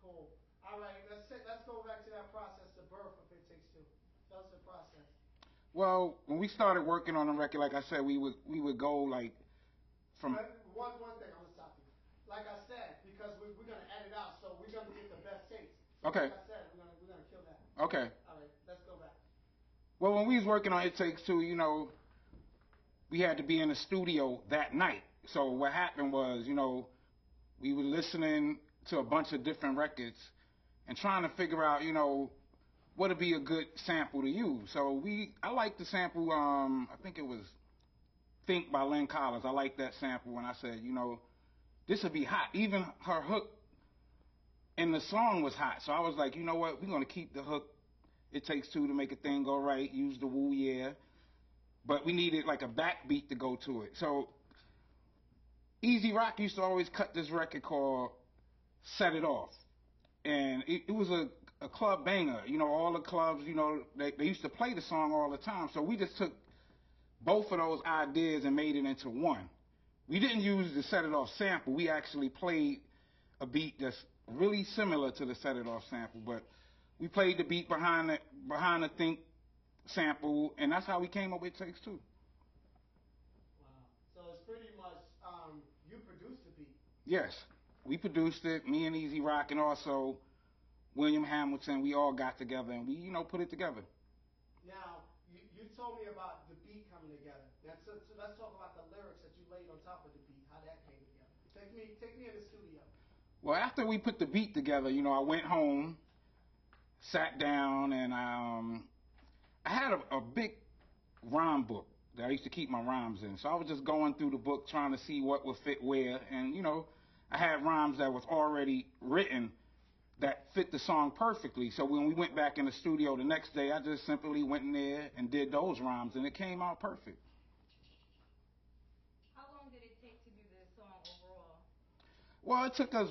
Cool. All right, let's go back to that process, the birth of It Takes Two. Tell us the process. Well, when we started working on the record, like I said, we would go like from. But one thing, I'm gonna stop you. Like I said, because we're gonna edit out, so we're gonna get the best takes. So Okay. like I said, we're gonna kill that. Okay. All right, let's go back. Well, when we was working on It Takes Two, we had to be in the studio that night. So what happened was, we were listening to a bunch of different records and trying to figure out, what would be a good sample to use. So I like the sample. I think it was Think by Lynn Collins. I like that sample, and I said, this would be hot. Even her hook in the song was hot. So I was like, you know what? We're gonna keep the hook. It takes two to make a thing go right. Use the woo yeah, but we needed like a backbeat to go to it. So Easy Rock used to always cut this record called Set It Off. And it was a club banger. All the clubs, they used to play the song all the time. So we just took both of those ideas and made it into one. We didn't use the Set It Off sample. We actually played a beat that's really similar to the Set It Off sample, but we played the beat behind the Think sample, and that's how we came up with It Takes Two. Wow. So it's pretty much you produced the beat. Yes, we produced it. Me and Easy Rock, and also William Hamilton. We all got together and we, put it together. Now you told me about the beat coming together. Now, so let's talk about the lyrics that you laid on top of the beat. How that came together. Take me in the studio. Well, after we put the beat together, I went home, sat down, and I had a big rhyme book that I used to keep my rhymes in. So I was just going through the book trying to see what would fit where. And, I had rhymes that was already written that fit the song perfectly. So when we went back in the studio the next day, I just simply went in there and did those rhymes, and it came out perfect. How long did it take to do this song overall? Well, it took us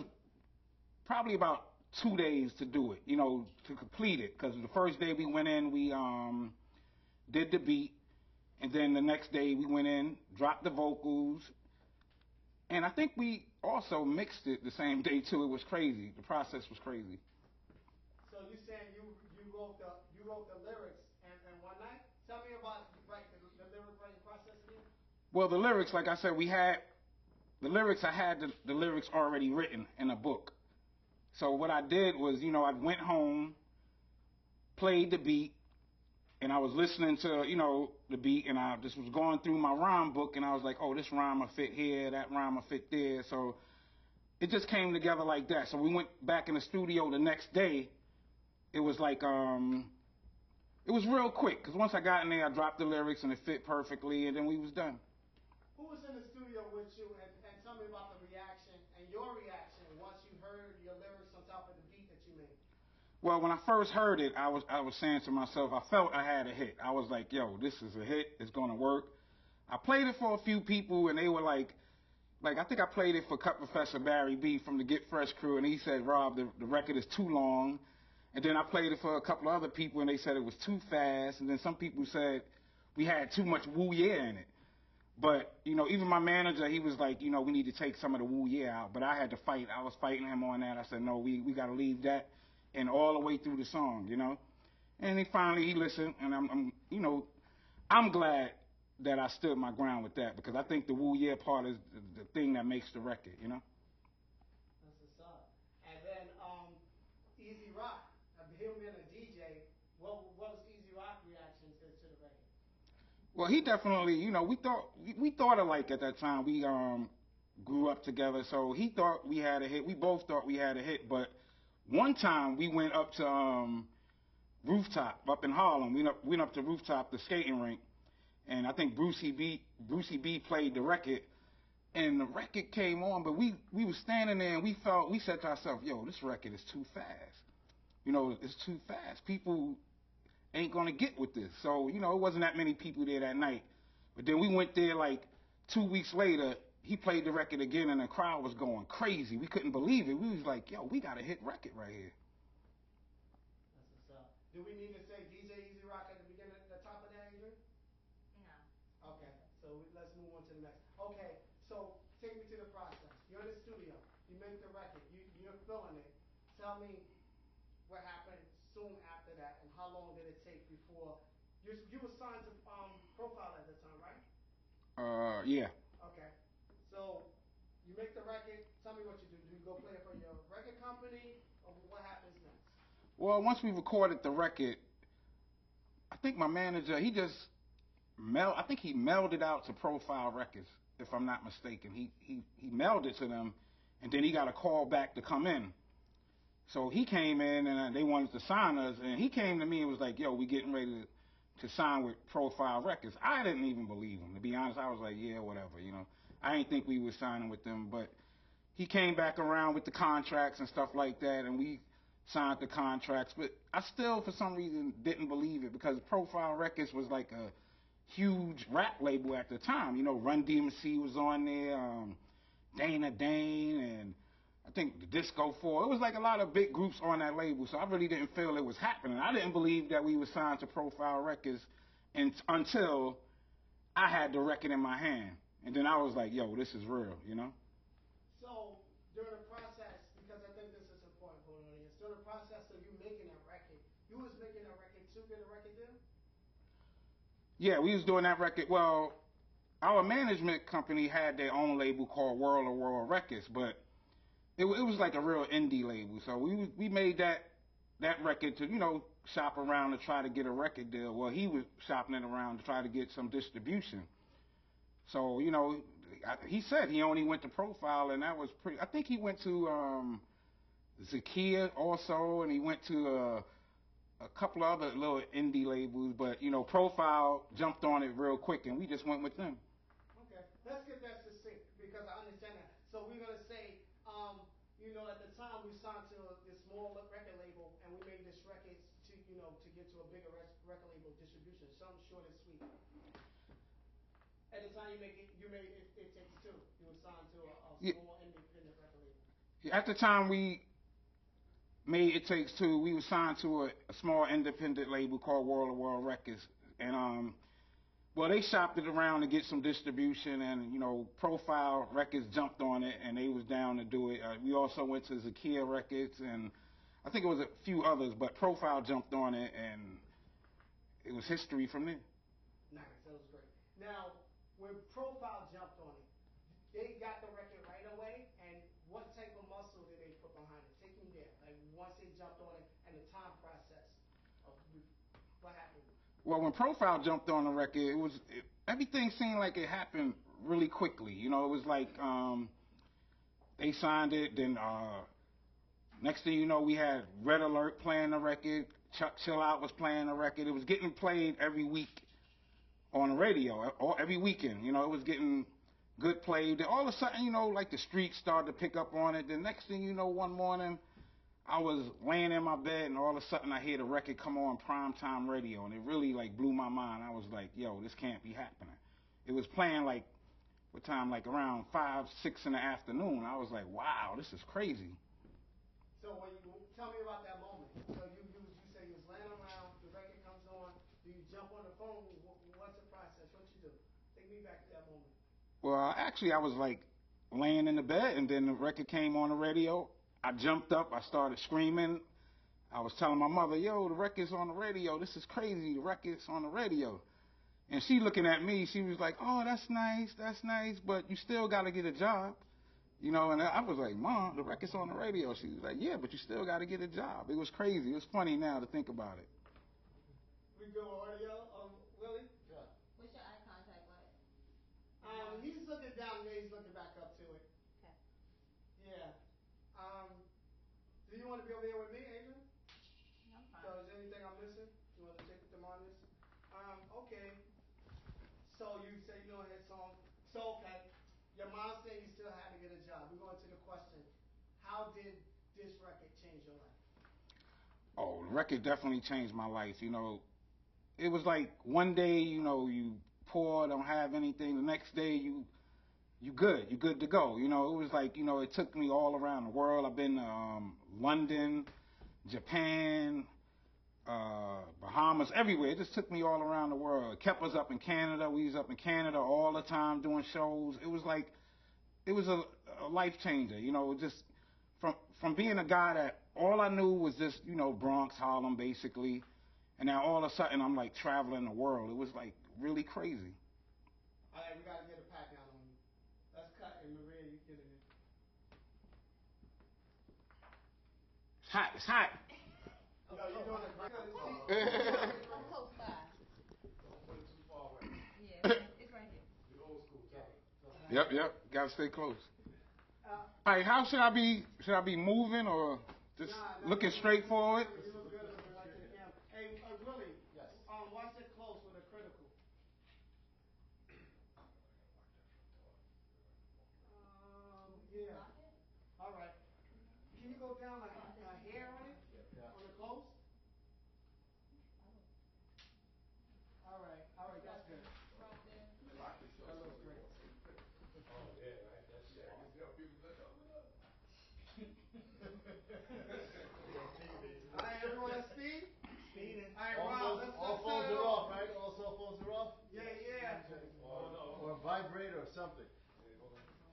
probably about 2 days to do it, to complete it. Because the first day we went in, we did the beat. And then the next day we went in, dropped the vocals. And I think we also mixed it the same day too. It was crazy. The process was crazy. So you saying you wrote the lyrics and one night? Tell me about the lyric writing process again. Well, the lyrics, like I said, I had the lyrics already written in a book. So what I did was, I went home, played the beat, and I was listening to, the beat, and I just was going through my rhyme book, and I was like, oh, this rhyme will fit here, that rhyme will fit there. So it just came together like that. So we went back in the studio the next day. It was like, it was real quick, because once I got in there, I dropped the lyrics, and it fit perfectly, and then we was done. Who was in the studio with you, and tell me about the reaction and your reaction once you heard your lyrics on top of the beat that you made? Well, when I first heard it, I was saying to myself, I felt I had a hit. I was like, yo, this is a hit. It's going to work. I played it for a few people, and they were like, I think I played it for Cut Professor Barry B from the Get Fresh crew, and he said, Rob, the record is too long. And then I played it for a couple of other people, and they said it was too fast. And then some people said we had too much woo yeah in it. But, even my manager, he was like, we need to take some of the woo yeah out. But I had to fight. I was fighting him on that. I said, no, we got to leave that. And all the way through the song, and he listened, and I'm glad that I stood my ground with that, because I think the woo yeah part is the thing that makes the record, That's what's up. And then Easy Rock, him being a DJ, what was Easy Rock reaction to the record? Well, he definitely, we thought alike at that time. We grew up together, so he thought we had a hit. We both thought we had a hit, but one time we went up to Rooftop up in Harlem. We went up to Rooftop, the skating rink, and I think Brucey B played the record, and the record came on, but we were standing there and we said to ourselves, yo, this record is too fast. It's too fast. People ain't gonna get with this. So, it wasn't that many people there that night. But then we went there like 2 weeks later. He played the record again, and the crowd was going crazy. We couldn't believe it. We was like, yo, we got a hit record right here. That's what's up. Do we need to say DJ Easy Rock at the beginning, at the top of that, Adrian? No. Okay, so let's move on to the next. Okay, so take me to the process. You're in the studio. You make the record. You're feeling it. tell me what happened soon after that, and how long did it take before you were signed to Profile at the time, right? Yeah. Okay. So you make the record. Tell me what you do. Do you go play it for your record company, or what happens next? Well, once we recorded the record, I think my manager, I think he mailed it out to Profile Records, if I'm not mistaken. He mailed it to them, and then he got a call back to come in. So he came in, and they wanted to sign us, and he came to me and was like, yo, we getting ready to sign with Profile Records. I didn't even believe him. To be honest, I was like, yeah, whatever, you know. I didn't think we were signing with them, but he came back around with the contracts and stuff like that, and we signed the contracts. But I still, for some reason, didn't believe it, because Profile Records was like a huge rap label at the time. You know, Run DMC was on there, Dana Dane, and I think the Disco 4. It was like a lot of big groups on that label, so I really didn't feel it was happening. I didn't believe that we were signed to Profile Records until I had the record in my hand. And then I was like, yo, this is real, you know? So during the process, because I think this is important for the audience, during the process of you making that record, you was making that record to get a record deal? Yeah, we was doing that record. Well, our management company had their own label called World of World Records, but it was like a real indie label. So we made that record to, you know, shop around to try to get a record deal. Well, he was shopping it around to try to get some distribution. So, you know, he said he only went to Profile, and that was pretty. I think he went to Zakia also, and he went to a couple of other little indie labels, but, you know, Profile jumped on it real quick, and we just went with them. Okay, let's get that succinct, because I understand that. So we're going to say, you know, at the time we signed to this small record label, and we made this record to, you know, to get to a bigger record label distribution, something short and sweet. At the time you made It Takes Two. You were signed to a small independent record label. At the time we made It Takes Two, we were signed to a small independent label called World of World Records, and well, they shopped it around to get some distribution, and, you know, Profile Records jumped on it, and they was down to do it. We also went to Zakia Records, and I think it was a few others, but Profile jumped on it, and it was history from there. Nice, that was great. Now, when Profile jumped on it, they got the record right away, and what type of muscle did they put behind it? Take me there. Like, once they jumped on it, and the time process of what happened? Well, when Profile jumped on the record, everything seemed like it happened really quickly. You know, it was like they signed it, then next thing you know, we had Red Alert playing the record, Chuck Chill Out was playing the record. It was getting played every week on the radio, or every weekend. You know, it was getting good play. Then all of a sudden, you know, like the streets started to pick up on it. The next thing you know, one morning, I was laying in my bed, and all of a sudden I hear the record come on primetime radio, and it really like blew my mind. I was like, yo, this can't be happening. It was playing like, what time, like around 5, 6 in the afternoon. I was like, wow, this is crazy. So when you tell me about that moment. So you say you was laying around, the record comes on, do you jump on the phone? What's the process? What you do? Take me back to that moment. Well, actually, I was like laying in the bed, and then the record came on the radio. I jumped up, I started screaming. I was telling my mother, yo, the record's on the radio. This is crazy. The record's on the radio. And she looking at me, she was like, oh, that's nice, but you still got to get a job. You know, and I was like, Mom, the record's on the radio. She was like, yeah, but you still got to get a job. It was crazy. It was funny now to think about it. We go audio, Willie? Yeah. What's your eye contact like? He's looking down there, he's looking back up to it. Okay. Yeah. Do you want to be over here with me, Adrian? No, I'm fine. So is there anything I'm missing? You want to take them on this? Okay. So you say you know his song. So, okay. Your mom said you still had to get a job. We're going to the question. How did this record change your life? Oh, the record definitely changed my life. You know, it was like one day, you know, you poor, don't have anything. The next day, you good to go. You know, it was like, you know, it took me all around the world. I've been to London, Japan, Bahamas, everywhere. It just took me all around the world. It kept us up in Canada. We was up in Canada all the time doing shows. It was like, it was a life changer. You know, just from being a guy that all I knew was just, you know, Bronx, Harlem, basically, and now all of a sudden I'm like traveling the world. It was like really crazy. All right, we got to get a pat down on you. Let's cut, and Maria, you get it in. It's hot. It's hot. Yo, you're doing a great I'm close by. Don't put it too far away. Yeah, it's right here. The old school time. Yep. Gotta stay close. Uh, All right, how should I be? Should I be moving or just looking straight forward? You look good looking right to the camera. Hey, Willie. Yes. Watch it close with a critical. Yeah. All right. Can you go down a hair on it? Yeah. On the close? All right, that's good. That looks great. Oh, yeah, right. That's it. I can tell people that. All right, everyone at speed? Speeding. All right, Rob, let's All set phones it are off. off, right? All cell phones are off? Yeah. Or vibrate or something.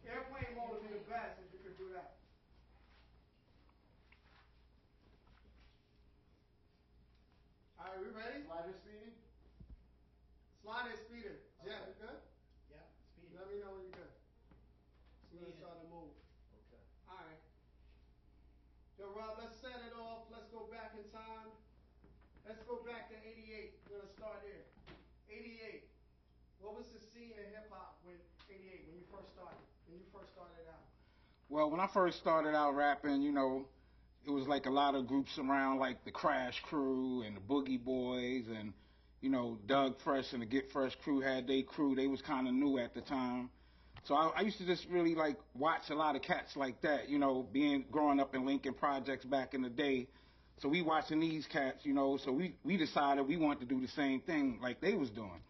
Airplane mode would be the best if you could do that. All right, we ready? Slider speeding? Slide and speeder. Jeff, you good? Yeah, speeding. Let me know when you're good. So we're gonna start to move. Okay. All right. Yo, Rob, let's set it off. Let's go back in time. Let's go back to 88. We're gonna start there. 88. What was the scene in hip hop with 88 when you first started? When you first started out? Well, when I first started out rapping, you know, it was like a lot of groups around, like the Crash Crew and the Boogie Boys, and you know, Doug Fresh and the Get Fresh crew had their crew. They was kind of new at the time, so I used to just really like watch a lot of cats like that. You know, growing up in Lincoln Projects back in the day, so we watching these cats. You know, so we decided we wanted to do the same thing like they was doing.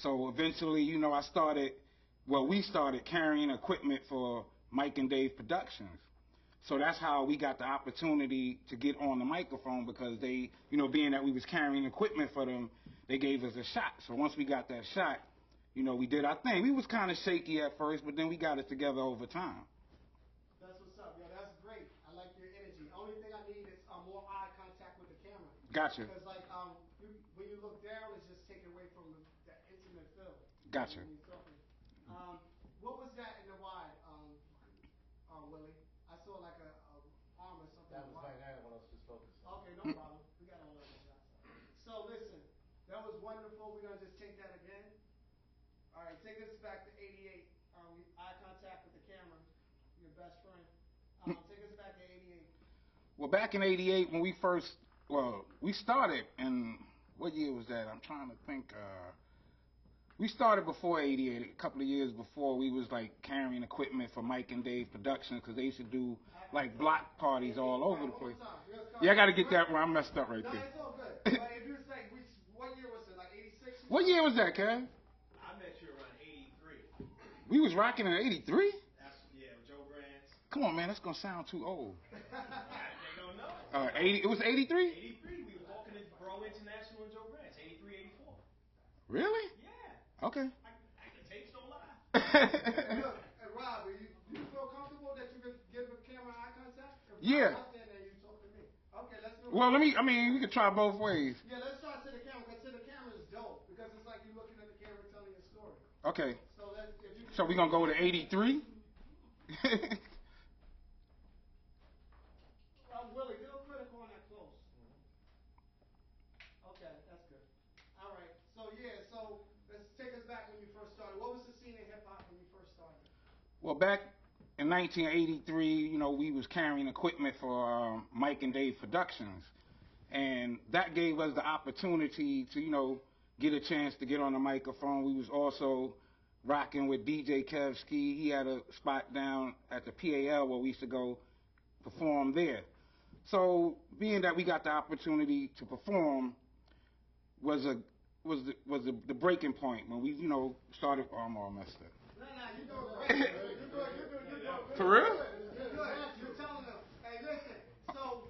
So eventually, you know, we started carrying equipment for Mike and Dave Productions. So that's how we got the opportunity to get on the microphone, because they, you know, being that we was carrying equipment for them, they gave us a shot. So once we got that shot, you know, we did our thing. We was kind of shaky at first, but then we got it together over time. That's what's up. Yeah, that's great. I like your energy. Only thing I need is more eye contact with the camera. Gotcha. Because like when you look down, it's just taken away from the intimate feel. Gotcha. When you're talking. What was that in the wide, Willie? I saw like a arm or something. That was wide. my eye when I was just focused. Okay, no problem. We got all of the shots. So listen, that was wonderful. We're gonna just take that again. All right, take us back to 88. Eye contact with the camera. Your best friend. Take us back to 88. Well, back in '88 when we started, and what year was that? I'm trying to think. We started before '88, a couple of years before. We was like carrying equipment for Mike and Dave Productions, because they used to do like block parties all over the place. Yeah, I got to get that where I messed up right No, there. it's all good. But if you say, what year was it? Like 86? What year was that, Kev? I met you around 83. We was rocking in '83. Yeah, Joe Grants. Come on, man, that's gonna sound too old. They don't know. 80. It was '83. 83. We were walking in Bro International and Joe Grants. 83, 84. Really? Yeah. Okay. The tapes don't lie. Hey, look, Rob, do you feel comfortable that you could give a camera eye contact? If Yeah. I'm there, then you talk to me. Okay, let's do it. Well, we could try both ways. Yeah, let's try to the camera, because to the camera is dope, because it's like you looking at the camera telling a story. Okay. So if you So we gonna go to '83. Willie, get a critical on that close. Okay, that's good. All right. So let's take us back when you first started. What was the scene in hip hop when you first started? Well, back in 1983, you know, we was carrying equipment for Mike and Dave Productions, and that gave us the opportunity to, you know, get a chance to get on the microphone. We was also rocking with DJ Kevski. He had a spot down at the PAL where we used to go perform there. So being that we got the opportunity to perform was the breaking point when we, you know, started. Oh, I'm all messed up. No, you're doing great. You're good. For real? You're good. You're telling them, hey, listen. So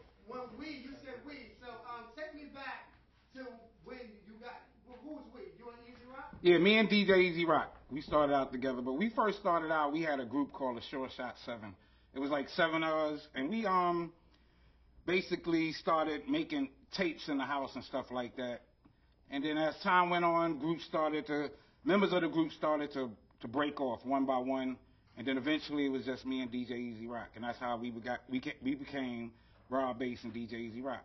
you said we. So take me back to when you got. Who's we? You and Easy Rock? Yeah, me and DJ Easy Rock. We started out together, but we first started out. We had a group called the Short Shot 7. It was like 7 of us, and we basically started making tapes in the house and stuff like that. And then as time went on, members of the group started to break off one by one, and then eventually it was just me and DJ Easy Rock, and that's how we became Raw Bass and DJ Easy Rock.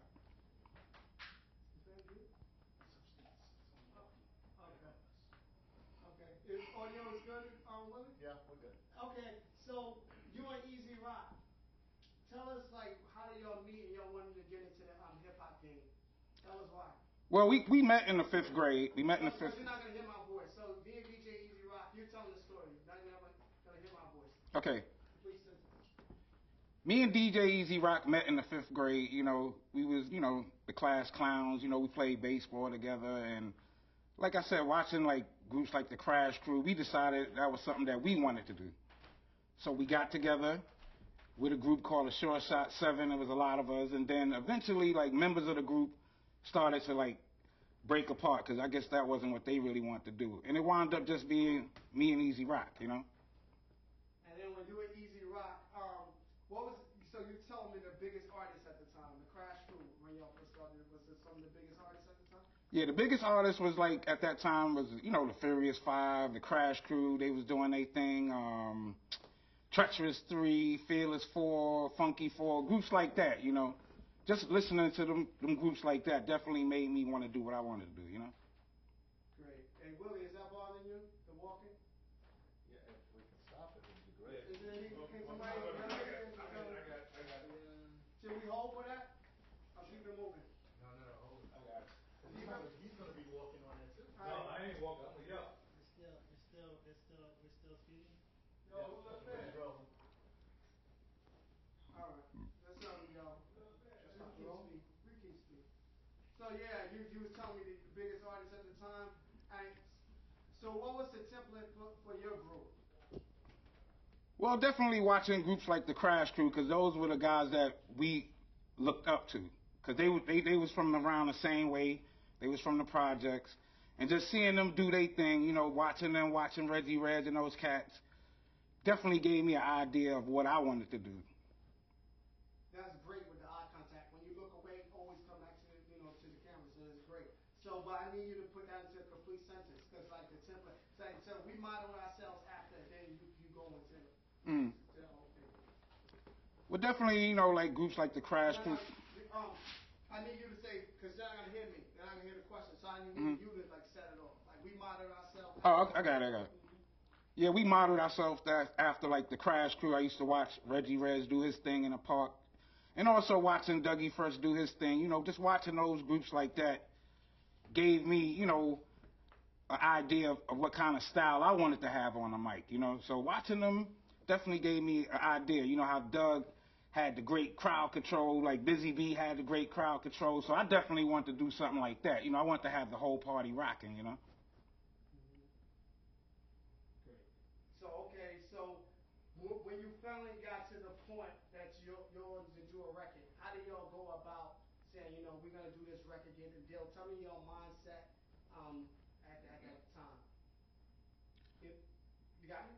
Okay. Is audio is good, Willie? Yeah, we're good. Okay, so you and Easy Rock, tell us like how did y'all meet and y'all wanted to get into the hip hop game? Tell us why. Well, we met in the 5th grade. We met in the Because 5th. you're not gonna hear my voice. So me and DJ Easy Rock, you're telling the story. You're not gonna hear my voice. Okay. Please. Me and DJ Easy Rock met in the 5th grade. You know, we was, the class clowns. You know, we played baseball together. And like I said, watching like groups like the Crash Crew, we decided that was something that we wanted to do. So we got together with a group called the Short Shot 7. It was a lot of us. And then eventually, like, members of the group started to, like, break apart because I guess that wasn't what they really wanted to do. And it wound up just being me and Easy Rock, And then when you were Easy Rock, so you tell me the biggest artist at the time, the Crash Crew, when y'all first started, was it some of the biggest artists at the time? Yeah, the biggest artist was like at that time was the Furious 5, the Crash Crew. They was doing their thing. Treacherous 3, Fearless 4, Funky 4, groups like that. Just listening to them groups like that definitely made me want to do what I wanted to do. Great. Hey Willie, is that bothering you? The walking? Yeah, if we can stop it, it'd be great. Is there any? Can somebody? Should we hold for that? I'll keep it moving. No, hold it. I got it. He's gonna be walking on it too. No, I ain't walking. I'm gonna yell. We're still speeding? Yo, who's up there? Rolling. All right. That's how we go. We keep speed. So yeah, you was telling me the biggest artist at the time. And so what was the template for your group? Well, definitely watching groups like the Crash Crew because those were the guys that we looked up to because they was from around the same way. They was from the projects. And just seeing them do their thing, watching Reggie Reg and those cats, definitely gave me an idea of what I wanted to do. That's great with the eye contact. When you look away, always come back to to the camera. So it's great. So, but I need you to put that into a complete sentence because like the template. So we model ourselves after, then you go into it. Mm. Yeah, okay. Well, definitely, like groups like the Crash Crew. I need you to say because they're not gonna hear me. They're not gonna hear the question. So I need you to like set it off. Like we model ourselves. Oh, I got it. Yeah, we modeled ourselves after like the Crash Crew. I used to watch Reggie Reg do his thing in the park. And also watching Dougie Fresh do his thing, just watching those groups like that gave me, an idea of what kind of style I wanted to have on the mic, So watching them definitely gave me an idea. How Doug had the great crowd control, like Busy Bee had the great crowd control. So I definitely wanted to do something like that. I wanted to have the whole party rocking, Great. So when you finally got to the point that you wanted to do a record, how do y'all go about saying, we're going to do this record, get the deal? Tell me your mindset at that time. You got me?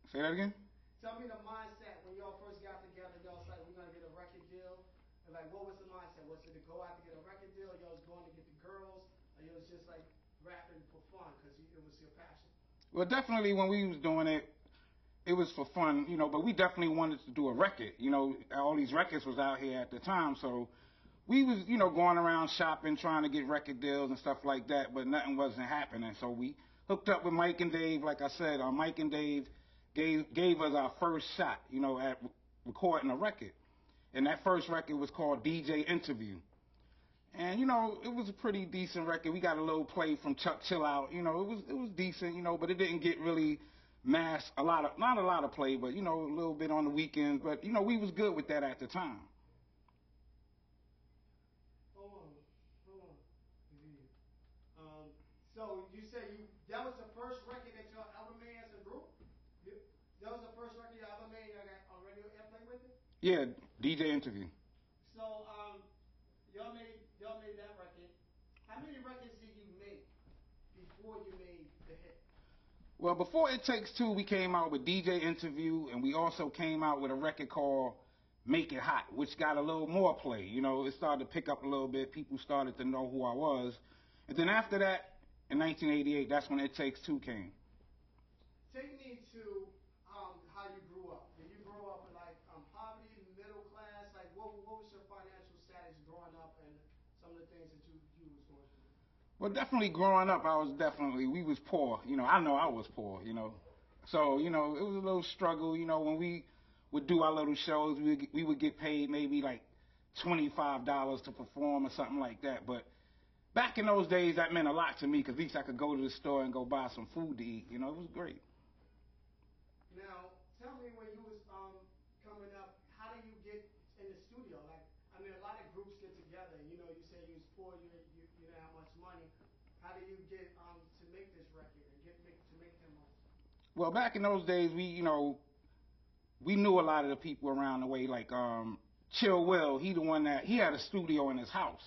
Say that again? Tell me the mindset when y'all first got together. Y'all was like, we're going to get a record deal. And like, what was the mindset? Was it to go out to get a record deal? Or y'all was going to get the girls? Or y'all was just like rapping for fun because it was your passion? Well, definitely when we was doing it, it was for fun, but we definitely wanted to do a record. All these records was out here at the time, so we was, going around shopping, trying to get record deals and stuff like that, but nothing wasn't happening. So we hooked up with Mike and Dave. Like I said, Mike and Dave gave us our first shot, at recording a record. And that first record was called DJ Interview. And, it was a pretty decent record. We got a little play from Chuck Chill Out. It was decent, but it didn't get really not a lot of play, but, a little bit on the weekends. But, we was good with that at the time. Hold on. So you said that was the first record that y'all ever made as a group? That was the first record y'all ever made that got on radio airplay with it? Yeah, DJ Interview. So y'all made that record. How many records did you make before you made the hit? Well, before It Takes Two, we came out with DJ Interview, and we also came out with a record called Make It Hot, which got a little more play. You know, it started to pick up a little bit. People started to know who I was. And then after that, in 1988, that's when It Takes Two came. Take me to how you grew up. Did you grow up in like poverty, middle class? Like what was your financial status growing up, and some of the things that you was going through? Well, definitely growing up, we was poor. You know, I know I was poor, you know. So, you know, it was a little struggle. You know, when we would do our little shows, we would get paid maybe like $25 to perform or something like that. But back in those days, that meant a lot to me because at least I could go to the store and go buy some food to eat. You know, it was great. Now, tell me when you was coming up, how do you get in the studio? Like, I mean, a lot of groups get together, and you know, you say you was poor, you didn't have much money. How do you get to make this record and to make demos? Well, back in those days, we knew a lot of the people around the way, like Chill Will. He had a studio in his house.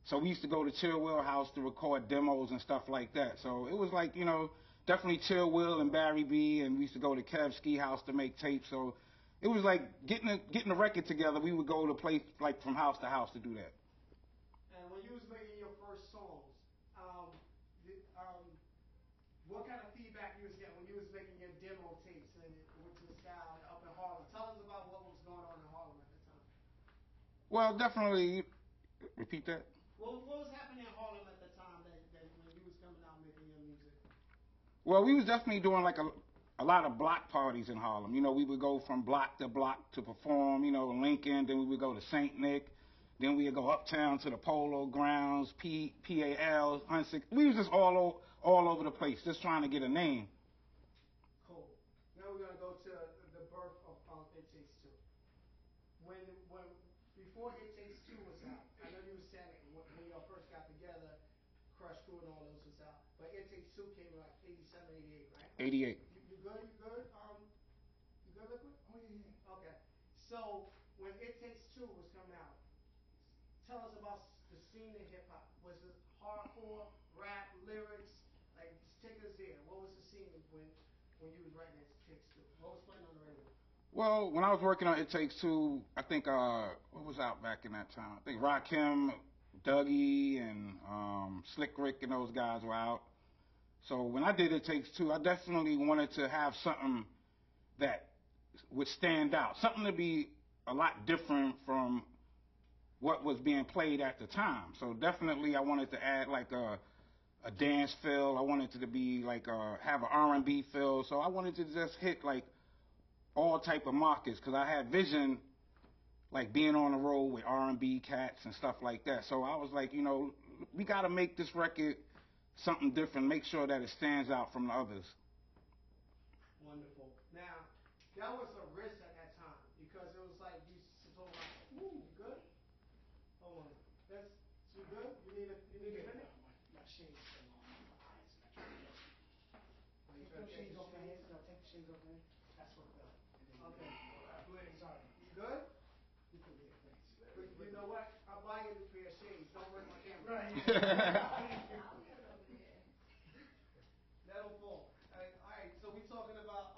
So we used to go to Chill Will house to record demos and stuff like that. So it was like, you know, definitely Chill Will and Barry B, and we used to go to Kev Ski house to make tapes. So it was like getting a record together. We would go to place like from house to house to do that. And when you was making your first songs, what kind of feedback you was getting when you was making your demo tapes and with your style up in Harlem? Tell us about what was going on in Harlem at the time. Well, definitely. Repeat that. What was happening in Harlem at the time that when you was coming out making your music? Well, we was definitely doing like a lot of block parties in Harlem. You know, we would go from block to perform, you know, Lincoln, then we would go to St. Nick, then we would go uptown to the Polo Grounds, PAL, Hunsick. We was just all over the place, just trying to get a name. Cool. Now we're gonna go to the birth of It Takes Two. Before It Takes Two was out, I know you were saying when y'all first got together, Crush Crew and all those was out, but It Takes Two came in like 87, 88, right? 88. You good? You good? You good, Liquid? Oh yeah. Okay. So when It Takes Two was coming out, tell us about the scene in hip hop. Was it hardcore, rap, lyrics? Like, just take us there. What was the scene when you was writing It Takes Two? What was playing on the radio? Well, when I was working on It Takes Two, I think what was out back in that time? I think Rakim, Dougie, and Slick Rick and those guys were out. So when I did It Takes Two, I definitely wanted to have something that would stand out, something to be a lot different from what was being played at the time. So definitely I wanted to add like a dance feel. I wanted it to be like have an R&B feel. So I wanted to just hit like all type of markets because I had vision like being on the road with R&B cats and stuff like that. So I was like, you know, we got to make this record something different, make sure that it stands out from the others. Wonderful. Now, that was a risk at that time because it was like you told me, "Ooh, you good? Hold on, you good? You need a minute." My shades still on my eyes, and I can't get Are you trying to shades get off my your head. No, take the shades off my head. That's what fell. Okay. Sorry. You good? You can get thanks. But you know what? I'll buy you a new pair of shades. Don't break my camera. Right. Let them fall. All right. So we're talking about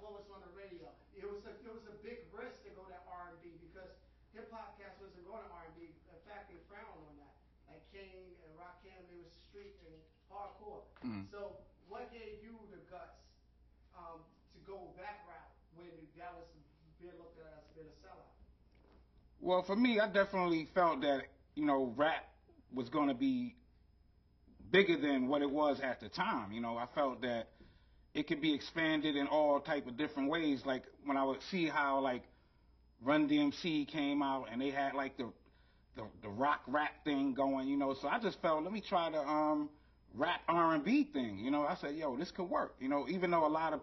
what was on the radio. It was a big risk to go to R&B because hip hop cats wasn't going to R&B. In fact, they frowned on that. Like King and Rakim, they was street and hardcore. Mm. So what gave you the guts to go that route when that was being looked at as being a sellout? Well, for me, I definitely felt that, you know, rap was going to be bigger than what it was at the time. You know, I felt that it could be expanded in all type of different ways. Like when I would see how like Run DMC came out and they had like the rock rap thing going, you know. So I just felt, let me try the rap R&B thing. You know, I said, yo, this could work. You know, even though a lot of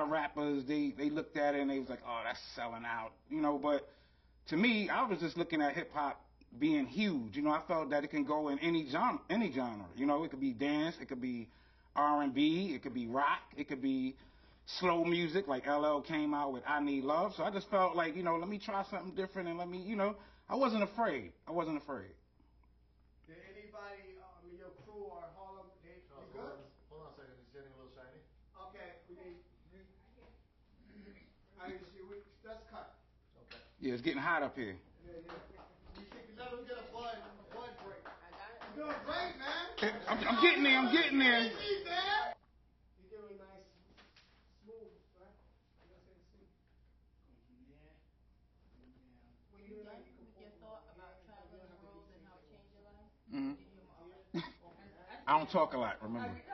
rappers, they looked at it and they was like, oh, that's selling out. You know, but to me, I was just looking at hip hop being huge. You know, I felt that it can go in any genre. You know, it could be dance, it could be R&B, it could be rock, it could be slow music like LL came out with I Need Love. So I just felt like, you know, let me try something different and let me, you know, I wasn't afraid. Did anybody, your crew or Harlem, you good? Hold Let's cut. Okay. Yeah, it's getting hot up here. Yeah, yeah. You can let him get a blood break. You're doing great, man. I'm getting there. I'm getting there. Easy, man. You're doing nice, smooth, right? You gotta say it's smooth. Going from there, and down. When You you do that, done you can with pull your from thought here. about Yeah, traveling you the don't have to road be and how it thinking. changed your life? Hmm. Okay. I don't talk a lot. Remember. All right.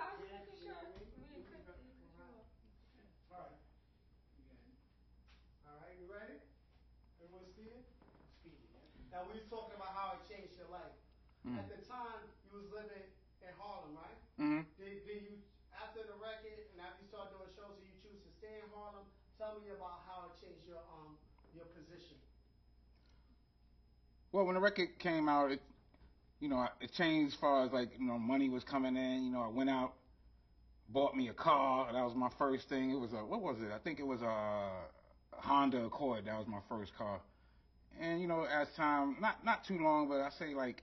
All right, you ready? Everyone speeding? Speedy, yeah. Now we was talking about how it changed your life. Mm. At the time, you was living in Harlem, right? Hmm. Did you, after the record and after you started doing shows, did you choose to stay in Harlem? Tell me about how it changed your position. Well, when the record came out, it changed as far as like, money was coming in. I went out, bought me a car. That was my first thing. It was what was it? I think it was a Honda Accord. That was my first car. And as time, not too long, but I say like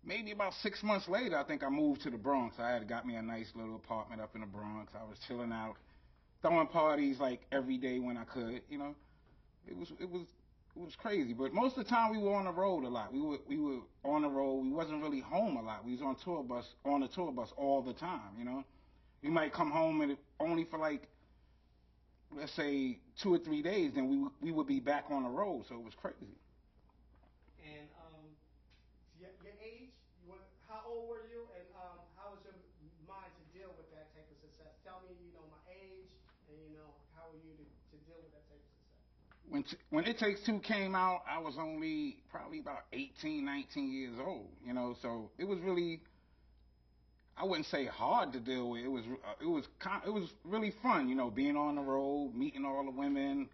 maybe about 6 months later, I think I moved to the Bronx. I had got me a nice little apartment up in the Bronx. I was chilling out, throwing parties like every day when I could. It was crazy. But most of the time we were on the road a lot. We were on the road. We wasn't really home a lot. We was on the tour bus all the time. We might come home and only for like, let's say 2 or 3 days, then we would be back on the road. So it was crazy. And your age, how old were you, and how was your mind to deal with that type of success? Tell me, my age, and how were you to deal with that type of success? When It Takes Two came out, I was only probably about 18, 19 years old. So it was really, I wouldn't say hard to deal with. It was really fun. Being on the road, meeting all the women.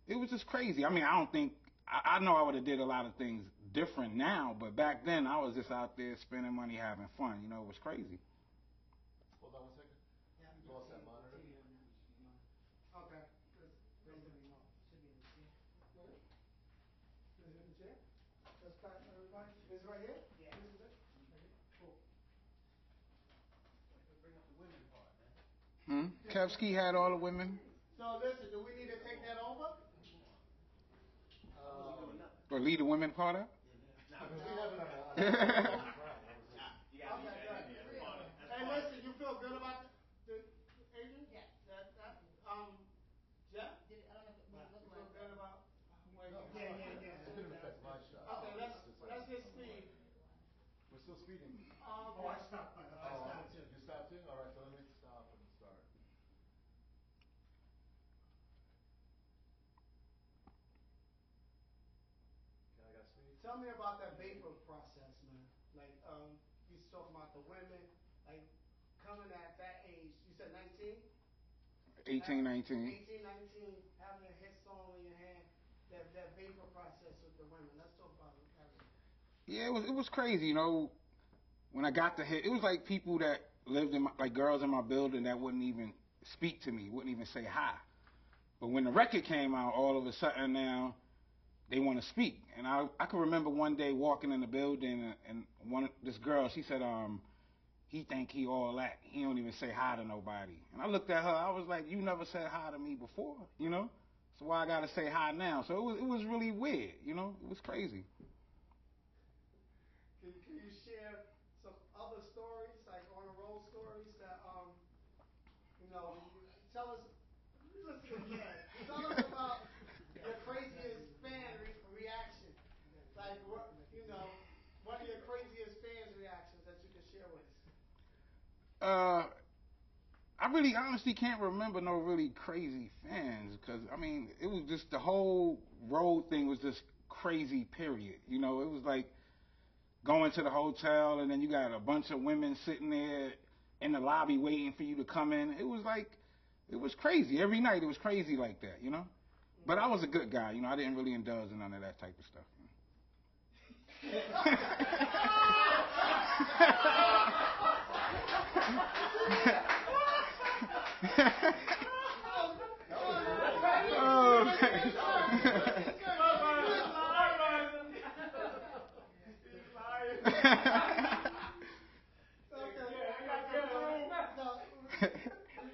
It was just crazy. I mean, I know I would have did a lot of things different now, but back then I was just out there spending money, having fun. It was crazy. Hold on 1 second. Yeah. You lost that monitor? Okay. Should be able to see. Is it in the chair? Let's cut everybody. Is it right here? Yeah. This is it? Cool. Bring up the women part, man. Kevsky had all the women. So listen, do we need to take that over? Or leave the women part out? I mean, we have it on Okay, good. Hey, listen, you feel good about the Adrian? Yes. Jeff? I don't know if it You looked feel like good about? Yeah. It didn't affect my shot. Okay, let's get speed. We're still speeding. Oh, I stopped. I stopped too. You stopped too? All right, so let me stop and start. Okay, I got speed. Tell me about that vapor process, man. Like, you was talking about the women, like, coming at that age. You said 19? 18, 19. 18, 19, having a hit song in your hand. That vapor process with the women. Let's talk about that. Yeah, it was crazy. When I got the hit, it was like people that lived like girls in my building that wouldn't even speak to me, wouldn't even say hi. But when the record came out, all of a sudden now they want to speak. And I can remember one day walking in the building and this girl, she said, he think he all that. He don't even say hi to nobody. And I looked at her, I was like, you never said hi to me before, So why I gotta say hi now? So it was really weird, It was crazy. Can you share some other stories, like on the road stories that tell us. Listen, tell us about your craziest fan reaction. Like what one of your craziest fans reactions that you can share with us. I really honestly can't remember no really crazy fans because I mean it was just the whole road thing was just crazy period. It was like going to the hotel and then you got a bunch of women sitting there in the lobby waiting for you to come in. It was crazy. Every night it was crazy like that, But I was a good guy, I didn't really indulge in none of that type of stuff.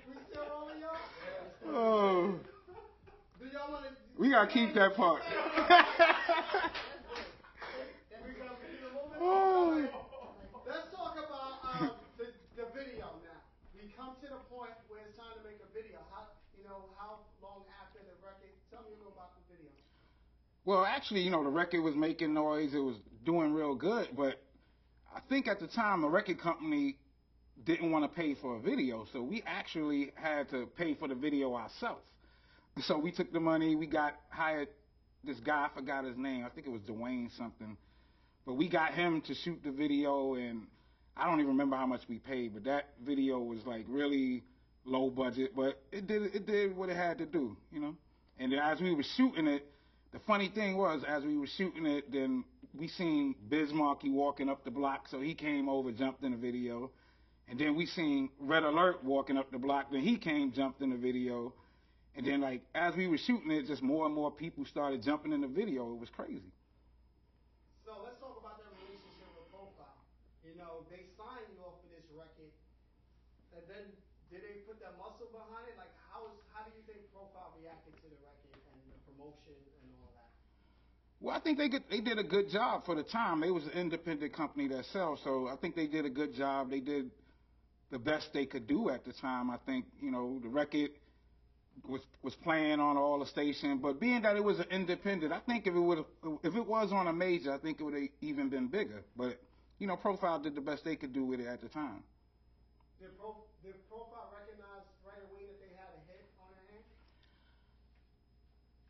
We still rolling, y'all? Do y'all want to We gotta keep that part. Oh. Let's talk about the video now. We come to the point where it's time to make a video. How long after the record? Tell me a little about the video. Well, actually, the record was making noise. It was doing real good, but I think at the time the record company didn't want to pay for a video, so we actually had to pay for the video ourselves. So we took the money. We hired this guy. I forgot his name. I think it was Dwayne something. But we got him to shoot the video, and I don't even remember how much we paid, but that video was like really low budget, but it did what it had to do, And then as we were shooting it, the funny thing was, as we were shooting it, then we seen Biz Markie walking up the block, so he came over, jumped in the video. And then we seen Red Alert walking up the block, then he came, jumped in the video. And then as we were shooting it, just more and more people started jumping in the video. It was crazy. So let's talk about their relationship with Profile. They signed you off for this record, and then did they put their muscle behind it? Like, how do you think Profile reacted to the record and the promotion and all that? Well, I think they did a good job for the time. They was an independent company themselves, so I think they did a good job. They did the best they could do at the time. I think the record was playing on all the stations, but being that it was an independent, I think if it was on a major, I think it would have even been bigger. But Profile did the best they could do with it at the time. Did Profile recognize right away that they had a hit on their hands?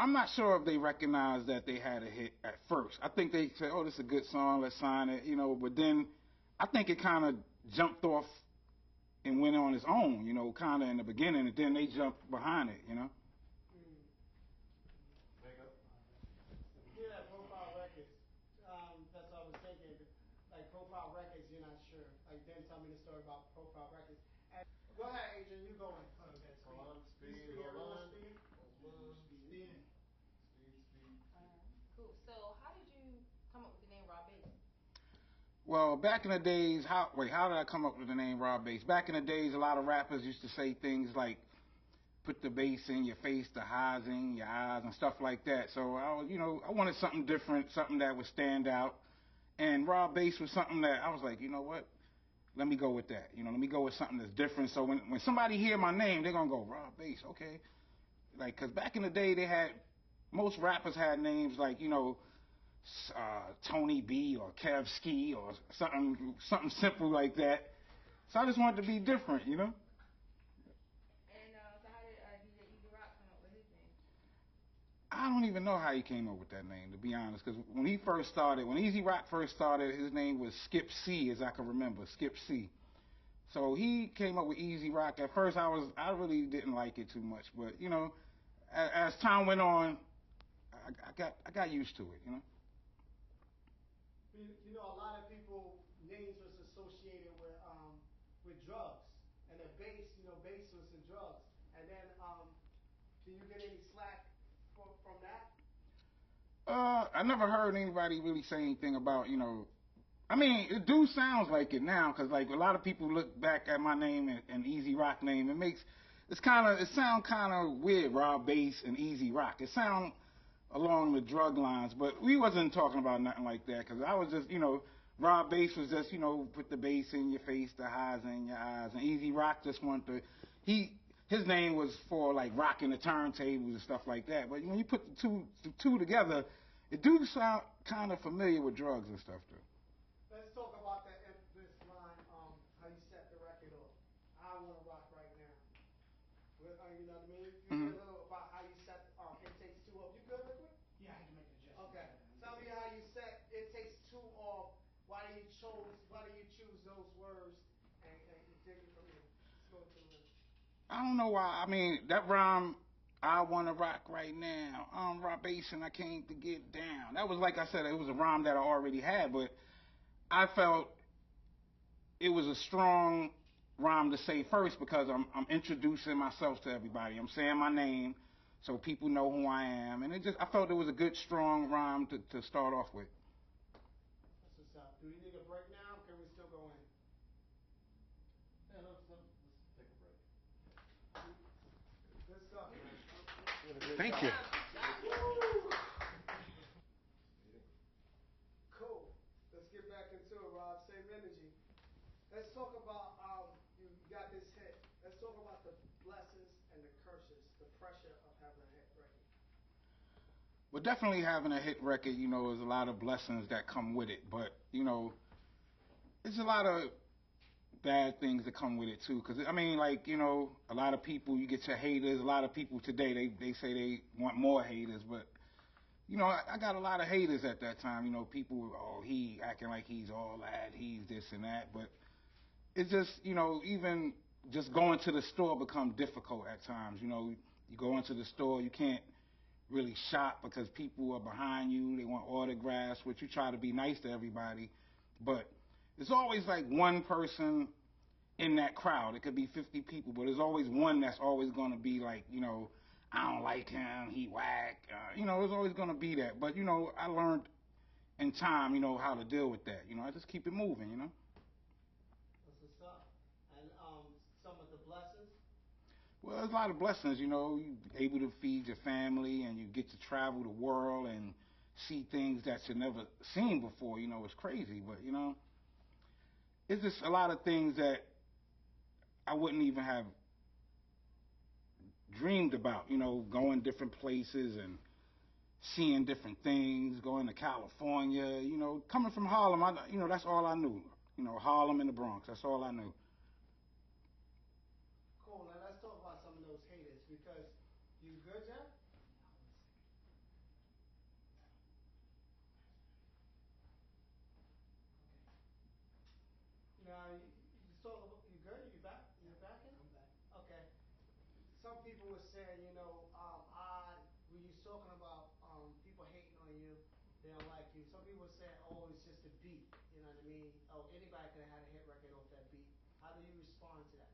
I'm not sure if they recognized that they had a hit at first. I think they said, "Oh, this is a good song, let's sign it," But then I think it kind of jumped off and went on its own, kind of in the beginning, and then they jumped behind it, Yeah, Profile Records. That's what I was thinking. Like Profile Records, you're not sure. Like, then tell me the story about Profile Records. Go ahead, Adrian. You go in. Hold on, speed, Speed, hold on. speed. Speed. Cool. So how did you come up with the name Raw Bass? Well, back in the days, how did I come up with the name Raw Bass? Back in the days, a lot of rappers used to say things like, put the bass in your face, the highs in your eyes, and stuff like that. So I wanted something different, something that would stand out. And Raw Bass was something that I was like, you know what? Let me go with that. Let me go with something that's different. So when somebody hear my name, they're going to go, Raw Bass, okay. Because back in the day, most rappers had names like, Tony B or Kev Ski or something simple like that. So I just wanted to be different, And so how did DJ Easy Rock come up with his name? I don't even know how he came up with that name, to be honest, because when Easy Rock first started, his name was Skip C, as I can remember, Skip C. So he came up with Easy Rock. At first, I really didn't like it too much, but as time went on, I got used to it, A lot of people names was associated with drugs, and the bass was in drugs. And then, do you get any slack from that? I never heard anybody really say anything about, I mean, it do sounds like it now, because like a lot of people look back at my name and Easy Rock name, it sound kind of weird, Raw Bass and Easy Rock. It sound along the drug lines, but we wasn't talking about nothing like that, because I was just, Raw Bass was just, put the bass in your face, the highs in your eyes, and Easy Rock just wanted his name was for like rocking the turntables and stuff like that, but when you put the two together, it do sound kind of familiar with drugs and stuff too. Let's talk about that infamous line, how you set the record off. I want to rock right now. You know what I mean? You Mhm. hear a little about how you set It Takes Two off. You good with it? Yeah, I had to make an adjustment. Okay. Tell me how you set It Takes Two off. Why do you choose those words and take it from here? Let's go to it. I don't know why. I mean, that rhyme, I want to rock right now. I'm Raw Bass and I came to get down. That was, like I said, it was a rhyme that I already had, but I felt it was a strong rhyme to say first, because I'm introducing myself to everybody. I'm saying my name so people know who I am. And I felt it was a good, strong rhyme to start off with. That's what's up. Do we need a break now, or can we still go in? Yeah, let's take a break. Good stuff, man. Thank you. But definitely having a hit record, you know, is a lot of blessings that come with it. But you know, it's a lot of bad things that come with it too. Because I mean, like you know, a lot of people you get your haters. A lot of people today they say they want more haters, but you know, I got a lot of haters at that time. You know, people, oh, he acting like he's all that, he's this and that. But it's just, you know, even just going to the store become difficult at times. You know, you go into the store, you can't really shop because people are behind you. They want autographs, which you try to be nice to everybody. But there's always like one person in that crowd. It could be 50 people, but there's always one that's always going to be like, you know, I don't like him, he whack. You know, there's always going to be that. But, you know, I learned in time, you know, how to deal with that. You know, I just keep it moving, you know. That's what's up. And some of the blessings. Well, there's a lot of blessings, you know. You're able to feed your family and you get to travel the world and see things that you never seen before. You know, it's crazy, but, you know, it's just a lot of things that I wouldn't even have dreamed about, you know, going different places and seeing different things, going to California, you know, coming from Harlem, you know, that's all I knew. You know, Harlem and the Bronx, that's all I knew. Cool. Now let's talk about some of those haters because you good, Jeff? Now you talk about, you good? You back? You back in? I'm back. Okay. Some people were saying, you know, when you talking about people hating on you, they don't like you. Some people were saying, oh, it's just a beat. You know what I mean? Oh, anybody could have had a hit record off that beat. How do you respond to that?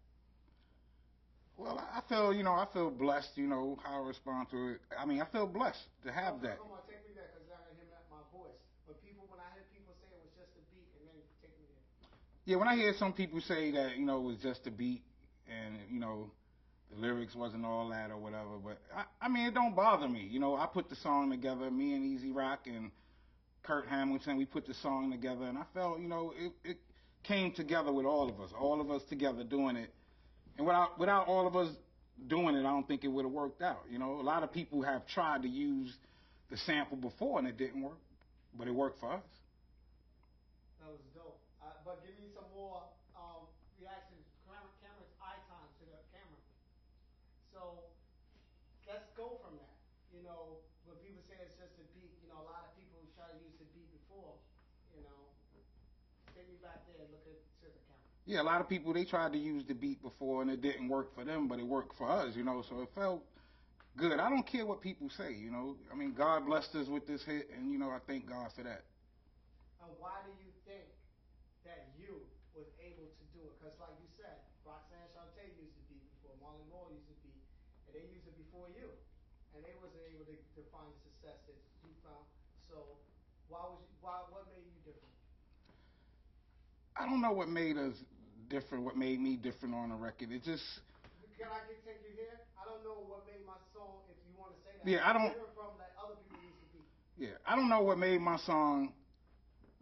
Well, I feel, you know, I feel blessed, you know, how I respond to it. I mean, I feel blessed to have that. Come on, take me there because I can hear my voice. But people, when I hear people say it was just a beat, and then take me there. Yeah, when I hear some people say that, you know, it was just a beat and, you know, the lyrics wasn't all that or whatever, but I mean, it don't bother me. You know, I put the song together, me and Easy Rock and Kurt Hamilton, we put the song together, and I felt, you know, it came together with all of us together doing it. And without all of us doing it, I don't think it would have worked out. You know, a lot of people have tried to use the sample before and it didn't work, but it worked for us. That was dope. But give me some more reactions. Camera's eye time to the camera. So let's go from that. You know, when people say it's just a beat, you know, a lot of people try to use the beat before. You know, take me back there and look at to the camera. Yeah, a lot of people, they tried to use the beat before and it didn't work for them, but it worked for us, you know, so it felt good. I don't care what people say, you know. I mean, God blessed us with this hit, and, you know, I thank God for that. And why do you think that you was able to do it? Because like you said, Roxanne Shante used the beat before, Marley Moore used the beat, and they used it before you. And they wasn't able to find the success that you found. So what made you different? I don't know what made us different, what made me different on the record. It just... Can I take you here? I don't know what made my song, if you want to say that. Yeah, I don't... Different from that other people used to be. Yeah, I don't know what made my song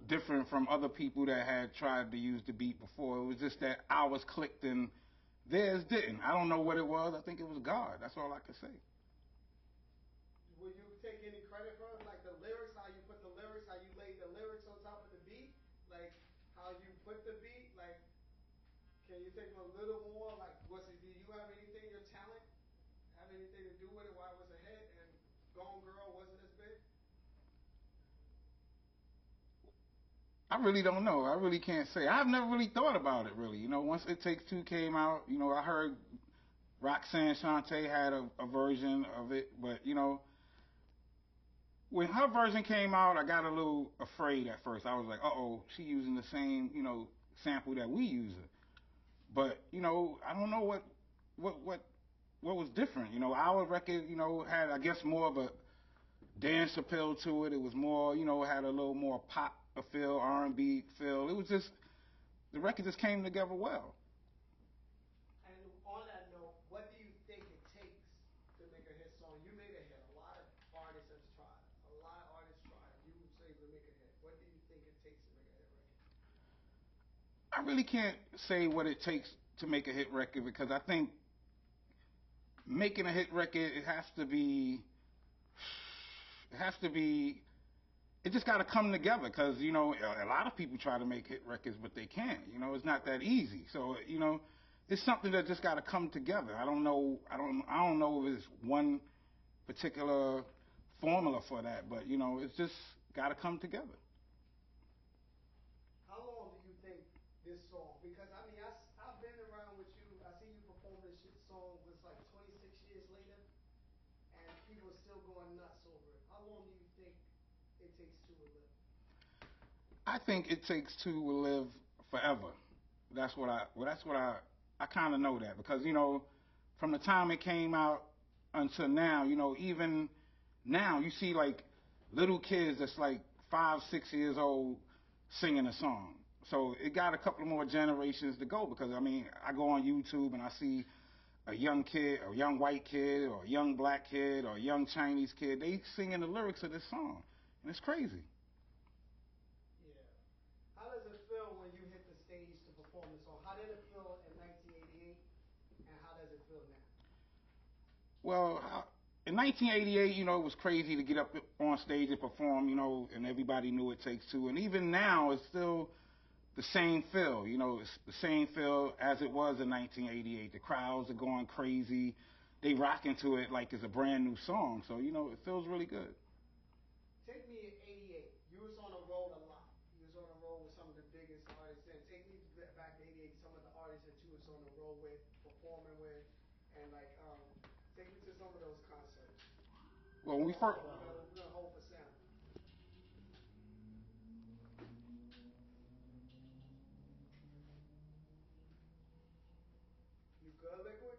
different from other people that had tried to use the beat before. It was just that ours clicked and theirs didn't. I don't know what it was. I think it was God. That's all I could say. Will you take any credit for it? Like the lyrics, how you put the lyrics, how you laid the lyrics on top of the beat? Like how you put the beat? Like, can you take a little more? Like, do you have anything, your talent, have anything to do with it? Why it was a hit and Gone Girl wasn't as big? I really don't know. I really can't say. I've never really thought about it, really. You know, once It Takes Two came out, you know, I heard Roxanne Shante had a version of it, but, you know, when her version came out, I got a little afraid at first. I was like, uh-oh, she using the same, you know, sample that we using. But, you know, I don't know what was different. You know, our record, you know, had, I guess, more of a dance appeal to it. It was more, you know, had a little more pop feel, R&B feel. It was just, the record just came together well. And on that note, what do you think it takes to make a hit song? You made a hit. A lot of artists have tried. A lot of artists tried. You was able to make a hit. What do you think it takes to make a hit record? I really can't say what it takes to make a hit record because I think making a hit record, it has has to be. It just got to come together because you know a lot of people try to make hit records, but they can't. You know, it's not that easy. So you know, it's something that just got to come together. I don't know. I don't know if it's one particular formula for that, but you know, it's just got to come together. How long do you think this song? Because I mean, I've been around with you. I see you perform this shit song. Was like 26 years later, and people are still going nuts over it. How long do you think it takes to live? I think it takes two will live forever. That's what I kind of know that because you know, from the time it came out until now, you know, even now you see like little kids that's like 5, 6 years old singing a song. So it got a couple more generations to go because I mean, I go on YouTube and I see a young kid, a young white kid, or a young black kid, or a young Chinese kid. They singing the lyrics of this song, and it's crazy. Yeah. How does it feel when you hit the stage to perform the song? How did it feel in 1988, and how does it feel now? Well, in 1988, you know, it was crazy to get up on stage and perform, you know, and everybody knew It Takes Two. And even now, it's still the same feel, you know, it's the same feel as it was in 1988. The crowds are going crazy. They rock into it like it's a brand new song. So, you know, it feels really good. Take me at 88. You was on the road a lot. You was on the road with some of the biggest artists. And take me back to 88, some of the artists that you was on the road with, performing with, and like, take me to some of those concerts. Well, when we first, We're gonna hold for sound. You good, Liquid?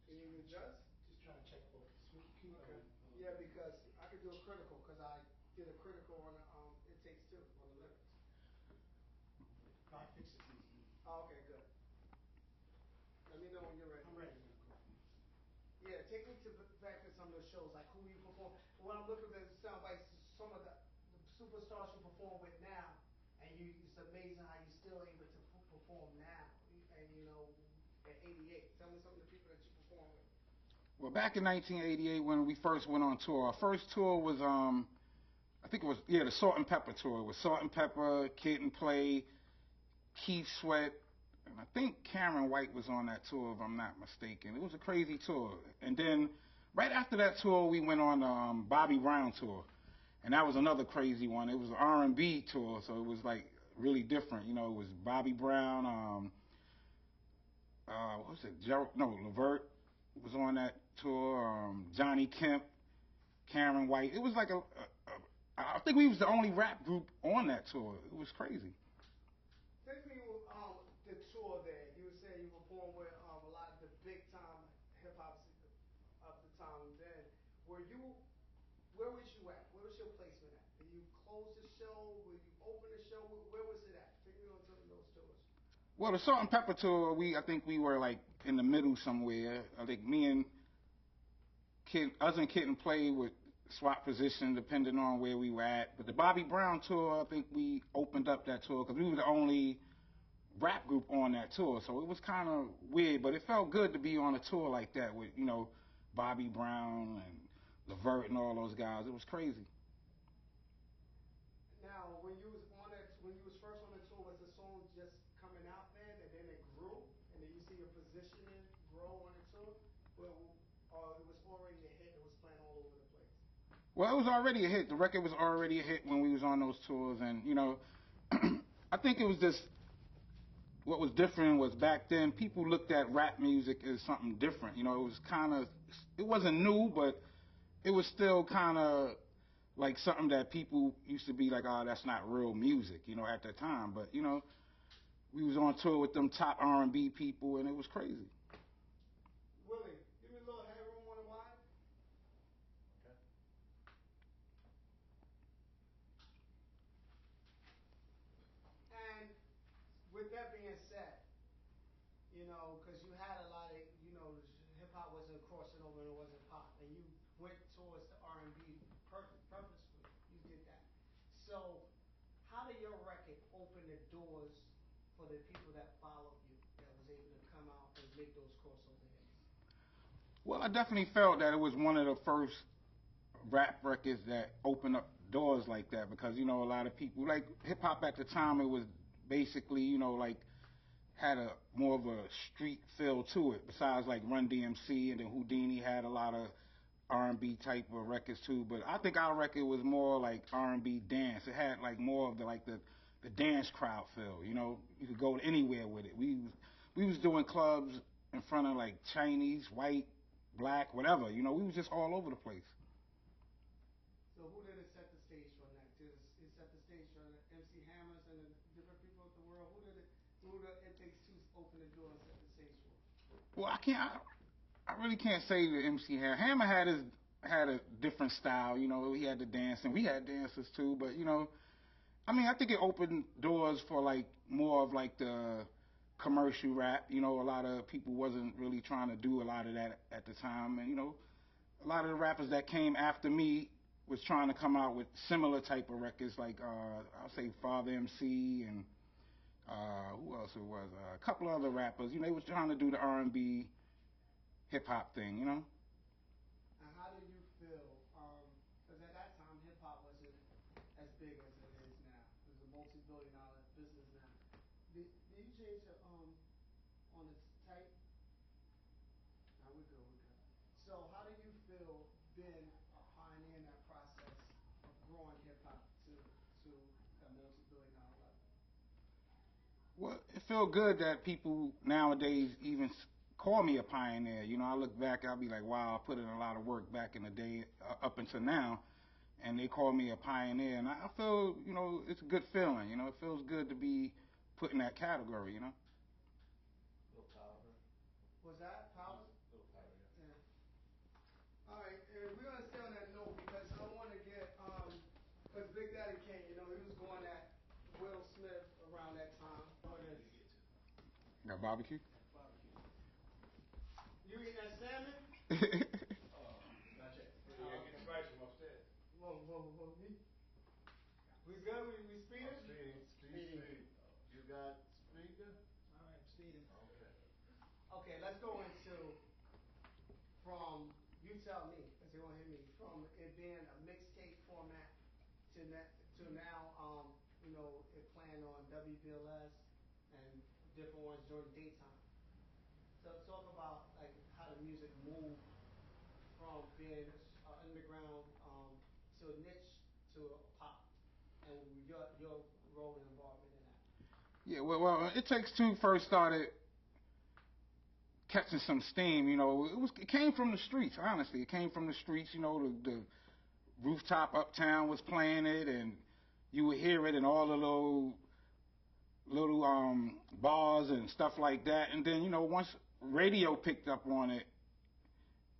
Can you adjust? Just trying to check both. Keep Okay. going. Yeah, because I could do a critical because I did a critical on It Takes Two on the lyrics. I fix it easy. Oh, okay, good. Let me know when you're ready. I'm ready. Yeah, take me to back to some of those shows, like who you perform. When I'm looking at the sound bites, some of the superstars you perform with now, and it's amazing how you're still able to perform now. And you know, at 88, tell me some of the people that you perform with. well, back in 1988 when we first went on tour, our first tour was, I think it was, yeah, the Salt and Pepper tour. It was Salt and Pepper, Kid and Play, Keith Sweat, and I think Cameron White was on that tour, if I'm not mistaken. It was a crazy tour. And then right after that tour, we went on the Bobby Brown tour, and that was another crazy one. It was an R&B tour, so it was like really different. You know, it was Bobby Brown, what was it? Levert was on that tour. Johnny Kemp, Cameron White. It was like I think we was the only rap group on that tour. It was crazy. Take me the tour there. You were saying you performed with a lot of the big time hip hop of the time then. Were you? Where was you at? Where was your placement at? Did you close the show? Were you open the show? Where was it at? Take me on some of those tours. Well, the Salt and Pepper tour, I think we were like in the middle somewhere. I think me and us and Kid and Play would swap position depending on where we were at. But the Bobby Brown tour, I think we opened up that tour because we were the only rap group on that tour. So it was kind of weird, but it felt good to be on a tour like that with, you know, Bobby Brown and Levert and all those guys. It was crazy. Now, when you was first on the tour, was the song just coming out then, and then it grew, and then you see your positioning grow on the tour? Well, it was already a hit. It was playing all over the place. Well, it was already a hit. The record was already a hit when we was on those tours, and you know, I think it was just what was different was back then people looked at rap music as something different. You know, it was kind of, it wasn't new, but it was still kind of like something that people used to be like, oh, that's not real music, you know, at that time. But you know, we was on tour with them top R&B people, and it was crazy. Willie, give me a little headroom on the wide. Okay. And with that being said, you know, because you had a lot of, you know, hip hop wasn't crossing over and it wasn't pop, and you went towards the R&B purposefully. You did that. So, how did your record open the doors for the people that followed you, that was able to come out and make those crossover hits? Well, I definitely felt that it was one of the first rap records that open up doors like that because you know a lot of people like hip hop at the time. It was basically you know like had a more of a street feel to it. Besides like Run DMC and then Houdini had a lot of R&B type of records too. But I think our record was more like R&B dance. It had like more of the dance crowd feel. You know, you could go anywhere with it. We was doing clubs in front of like Chinese, white, black, whatever. You know, we was just all over the place. So who did it set the stage for next? It set the stage for MC Hammers and the different people of the world. Who did It Takes Two open the door and set the stage for? Well, I really can't say that MC Hammer had a different style. You know, he had the dance and we had dancers too. But you know, I mean, I think it opened doors for like more of like the commercial rap. You know, a lot of people wasn't really trying to do a lot of that at the time, and you know, a lot of the rappers that came after me was trying to come out with similar type of records, like I'll say Father MC and who else it was? A couple other rappers. You know, they was trying to do the R&B hip hop thing. You know. And how do you feel? Because at that time, hip hop wasn't as big as it is now. It's a multi-billion-dollar business now. Did you change the on its type? No, we're good. We're good. So how do you feel being a pioneer in that process of growing hip hop to a multi-billion-dollar level? Well, it felt good that people nowadays even call me a pioneer. You know, I look back, I'll be like, wow, I put in a lot of work back in the day up until now, and they call me a pioneer. And I feel, you know, it's a good feeling. You know, it feels good to be put in that category, you know. Little powder. Was that power? Little powder, yeah. Yeah. All right, and we're gonna stay on that note because I want to get because Big Daddy Kane, you know, he was going at Will Smith around that time. Got barbecue? You eating that salmon? Not yet. Yeah, get the rice from upstairs. Whoa. We good? We speeding? Speed. You got speaker? All right, speeding. Okay. Okay, let's go into from you tell me because they won't hear me from it being a mixtape format to now you know it playing on WBLS and different ones during daytime. So talk about like how the music moved from being underground to a niche to a pop and your role and involvement in that. Yeah, well, It Takes Two first started catching some steam. You know, it came from the streets. Honestly, it came from the streets. You know, the rooftop uptown was playing it, and you would hear it in all the little bars and stuff like that. And then you know, once radio picked up on it,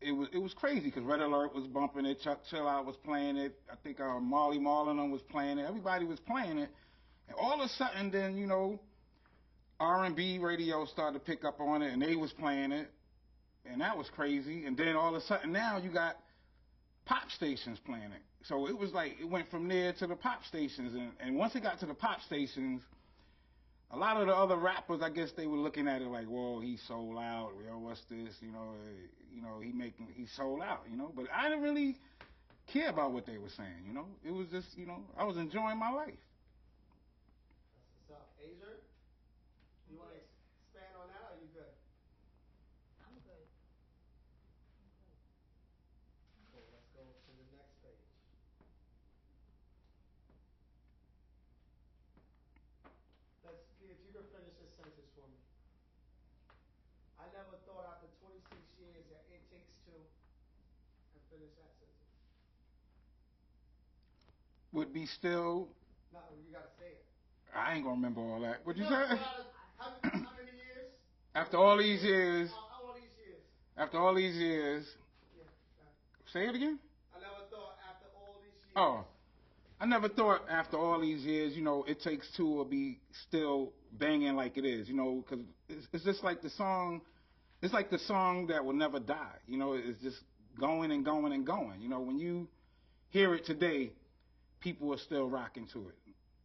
it was crazy because Red Alert was bumping it, Chuck Chill Out was playing it. I think Marley Marl and them was playing it. Everybody was playing it, and all of a sudden, then you know, R&B radio started to pick up on it, and they was playing it, and that was crazy. And then all of a sudden, now you got pop stations playing it. So it was like it went from there to the pop stations, and once it got to the pop stations, a lot of the other rappers, I guess they were looking at it like, whoa, he's sold out. Yo, what's this? You know, he's sold out. You know, but I didn't really care about what they were saying. You know, it was just, you know, I was enjoying my life. That's what's up. Azer, you want to expand on that, or are you good? I'm good. Cool. Let's go to the next page. Let's see if you can finish this sentence for me. I never thought after 26 years that it takes two, and finish that sentence. Would be still. No, you gotta say it. I ain't gonna remember all that. What'd you No, say? how many years? After all these years. All these years. After all these years. Yeah. Say it again. I never thought after all these years. Oh, I never thought after all these years, you know, It Takes Two will be still banging like it is, you know, because it's just like the song. It's like the song that will never die. You know, it's just going and going and going. You know, when you hear it today, people are still rocking to it.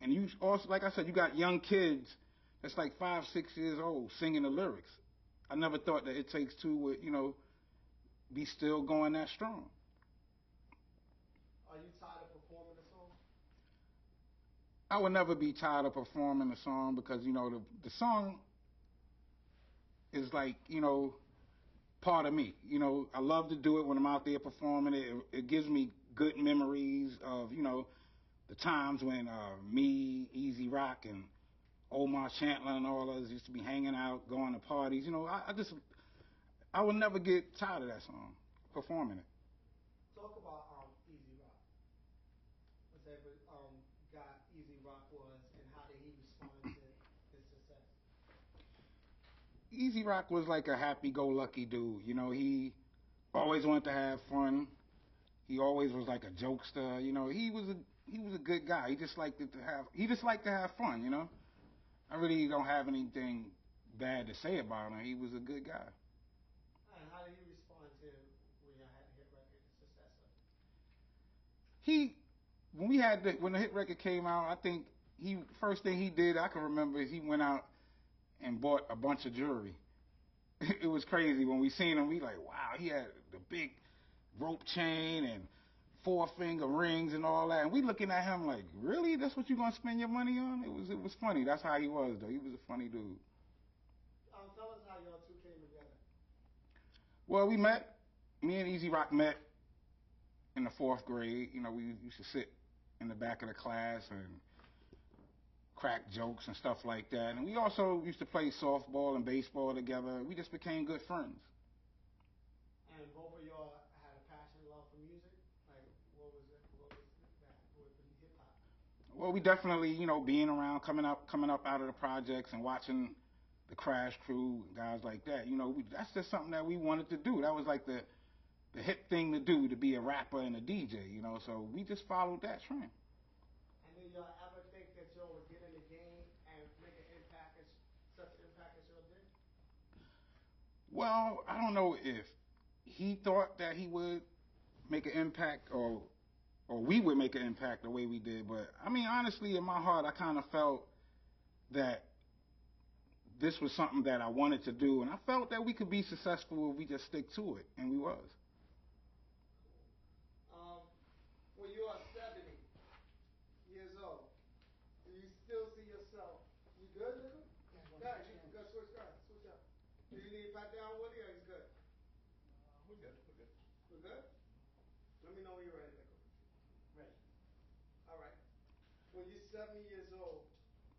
And you also, like I said, you got young kids that's like 5, 6 years old singing the lyrics. I never thought that It Takes Two would, you know, be still going that strong. tired of performing the song? I would never be tired of performing the song because the song is like part of me. I love to do it when I'm out there performing it. It gives me good memories of the times when me, Easy Rock, and Omar Chandler and all others used to be hanging out, going to parties. I would never get tired of that song, performing it. Talk about Easy Rock. What's that? Guy Easy Rock was, and how did he respond to his success? Easy Rock was like a happy-go-lucky dude. He always wanted to have fun. He always was like a jokester. He was a good guy. He just liked to have fun. I really don't have anything bad to say about him. He was a good guy. And how did he respond to when you had a hit record, the success of it? When the hit record came out, I think first thing he did, I can remember, is he went out and bought a bunch of jewelry. It was crazy when we seen him. We like, wow, he had the big rope chain and 4-finger rings and all that. And we looking at him like, really? That's what you gonna spend your money on? It was funny. That's how he was, though. He was a funny dude. Tell us how y'all two came together. Well, me and Easy Rock met in the 4th grade. We used to sit in the back of the class and crack jokes and stuff like that. And we also used to play softball and baseball together. We just became good friends. And both of y'all had a passion and love for music? Like, what was that with hip hop? Well, we definitely, being around, coming up out of the projects and watching the Crash Crew, guys like that. That's just something that we wanted to do. That was like the hip thing to do, to be a rapper and a DJ. So we just followed that trend. And did y'all ever think that y'all would get in the game and make an impact, such an impact as y'all did? Well, I don't know if he thought that he would make an impact or we would make an impact the way we did. But I mean, honestly, in my heart, I kind of felt that this was something that I wanted to do, and I felt that we could be successful if we just stick to it, and we was. When you are 70 years old, do you still see yourself? You good, nigga? Yeah, you good. Switch up. Do you need to pat down Woody, or he's good? We're good. We're good? Let me know when you're ready, nigga. Ready. All right. When you're 70 years old,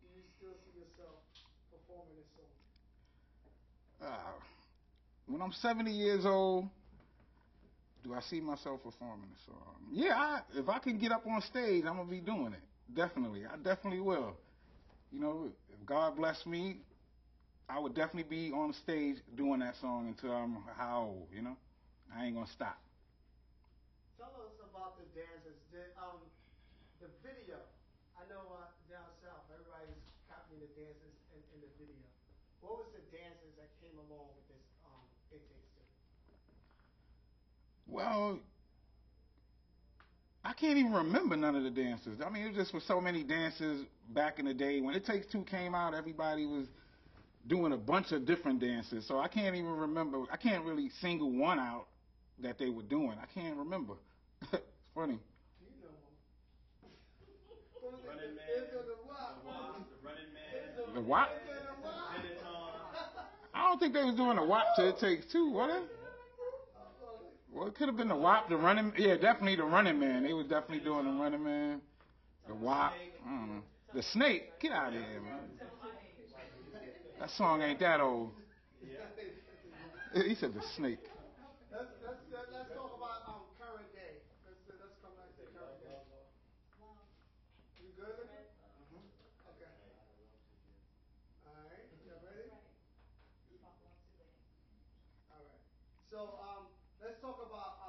do you still see yourself performing this song? When I'm 70 years old, do I see myself performing the song? Yeah, if I can get up on stage, I'm going to be doing it. Definitely. I definitely will. If God bless me, I would definitely be on stage doing that song until I'm how old, I ain't going to stop. Tell us about the dances. The video. I know down south, everybody's copying the dances in the video. What was the dances that came along with this It Takes Two? Well, I can't even remember none of the dances. I mean, it just was so many dances back in the day. When It Takes Two came out, everybody was doing a bunch of different dances. So I can't even remember. I can't really single one out that they were doing. I can't remember. It's funny. You know them. Running Man, Into the the WAP. WAP, the Running Man, The WAP? Into the WAP. Benetton. I don't think they was doing the WAP to It Takes Two, were they? Well, it could have been the WAP, the Running. Yeah, definitely the Running Man. They was definitely doing the Running Man, the WAP. I don't know. The Snake. Get out of here, man. That song ain't that old. He said the Snake. Let's talk about current day. Let's come back to current day. You good? Okay. All right. You ready? All right. So let's talk about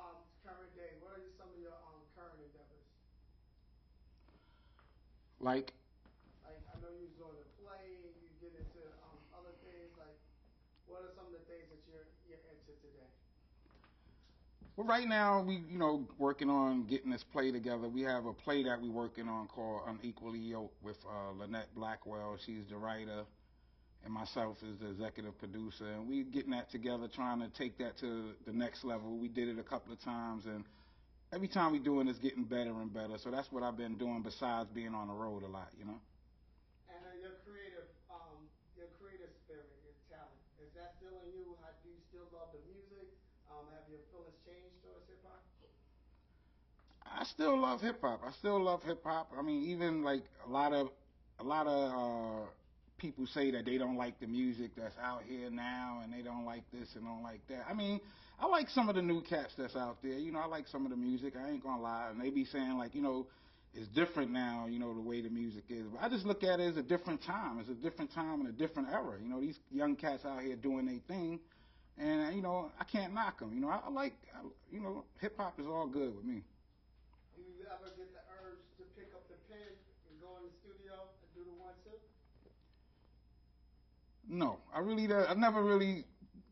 current day. What are some of your current endeavors? Like, I know you're doing the play. You get into other things. Like, what are some of the things that you're into today? well, right now we, working on getting this play together. We have a play that we're working on called Unequally Yoked with Lynette Blackwell. She's the writer, and myself is the executive producer. And we're getting that together, trying to take that to the next level. We did it a couple of times, and every time we doing it's getting better and better. So that's what I've been doing besides being on the road a lot, you know. And your creative spirit, your talent, is that still in you? How, do you still love the music? Have your feelings changed towards hip hop? I still love hip hop. I still love hip hop. I mean, even like a lot of people say that they don't like the music that's out here now, and they don't like this and don't like that. I mean, I like some of the new cats that's out there. You know, I like some of the music. I ain't gonna lie. And they be saying like, you know, it's different now. You know, the way the music is. But I just look at it as a different time. It's a different time and a different era. You know, these young cats out here doing their thing, and you know, I can't knock them. You know, you know, hip hop is all good with me. Do you ever get the urge to pick up the pen and go in the studio and do the 1-2? No, I never really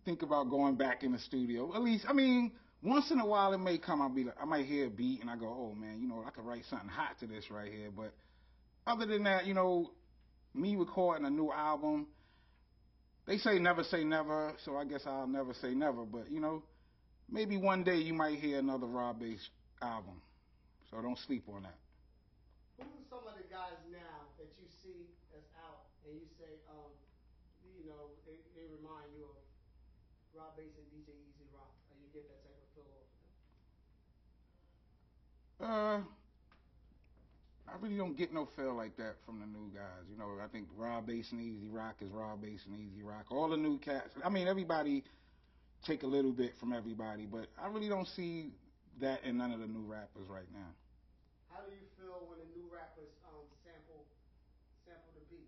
think about going back in the studio. At least, I mean, once in a while it may come. I might hear a beat and I go, oh man, you know, I could write something hot to this right here. But other than that, you know, me recording a new album, they say never, so I guess I'll never say never. But you know, maybe one day you might hear another Rob Bass album. So don't sleep on that. Who are some of the guys now that you see that's out and you say, you know, they remind you of Rob Bass and DJ Easy Rock, or you get that type of feel off of them? I really don't get no feel like that from the new guys. You know, I think Rob Bass and Easy Rock is Rob Bass and Easy Rock. All the new cats. I mean, everybody take a little bit from everybody, but I really don't see that in none of the new rappers right now. How do you feel when the new rappers sample the beat?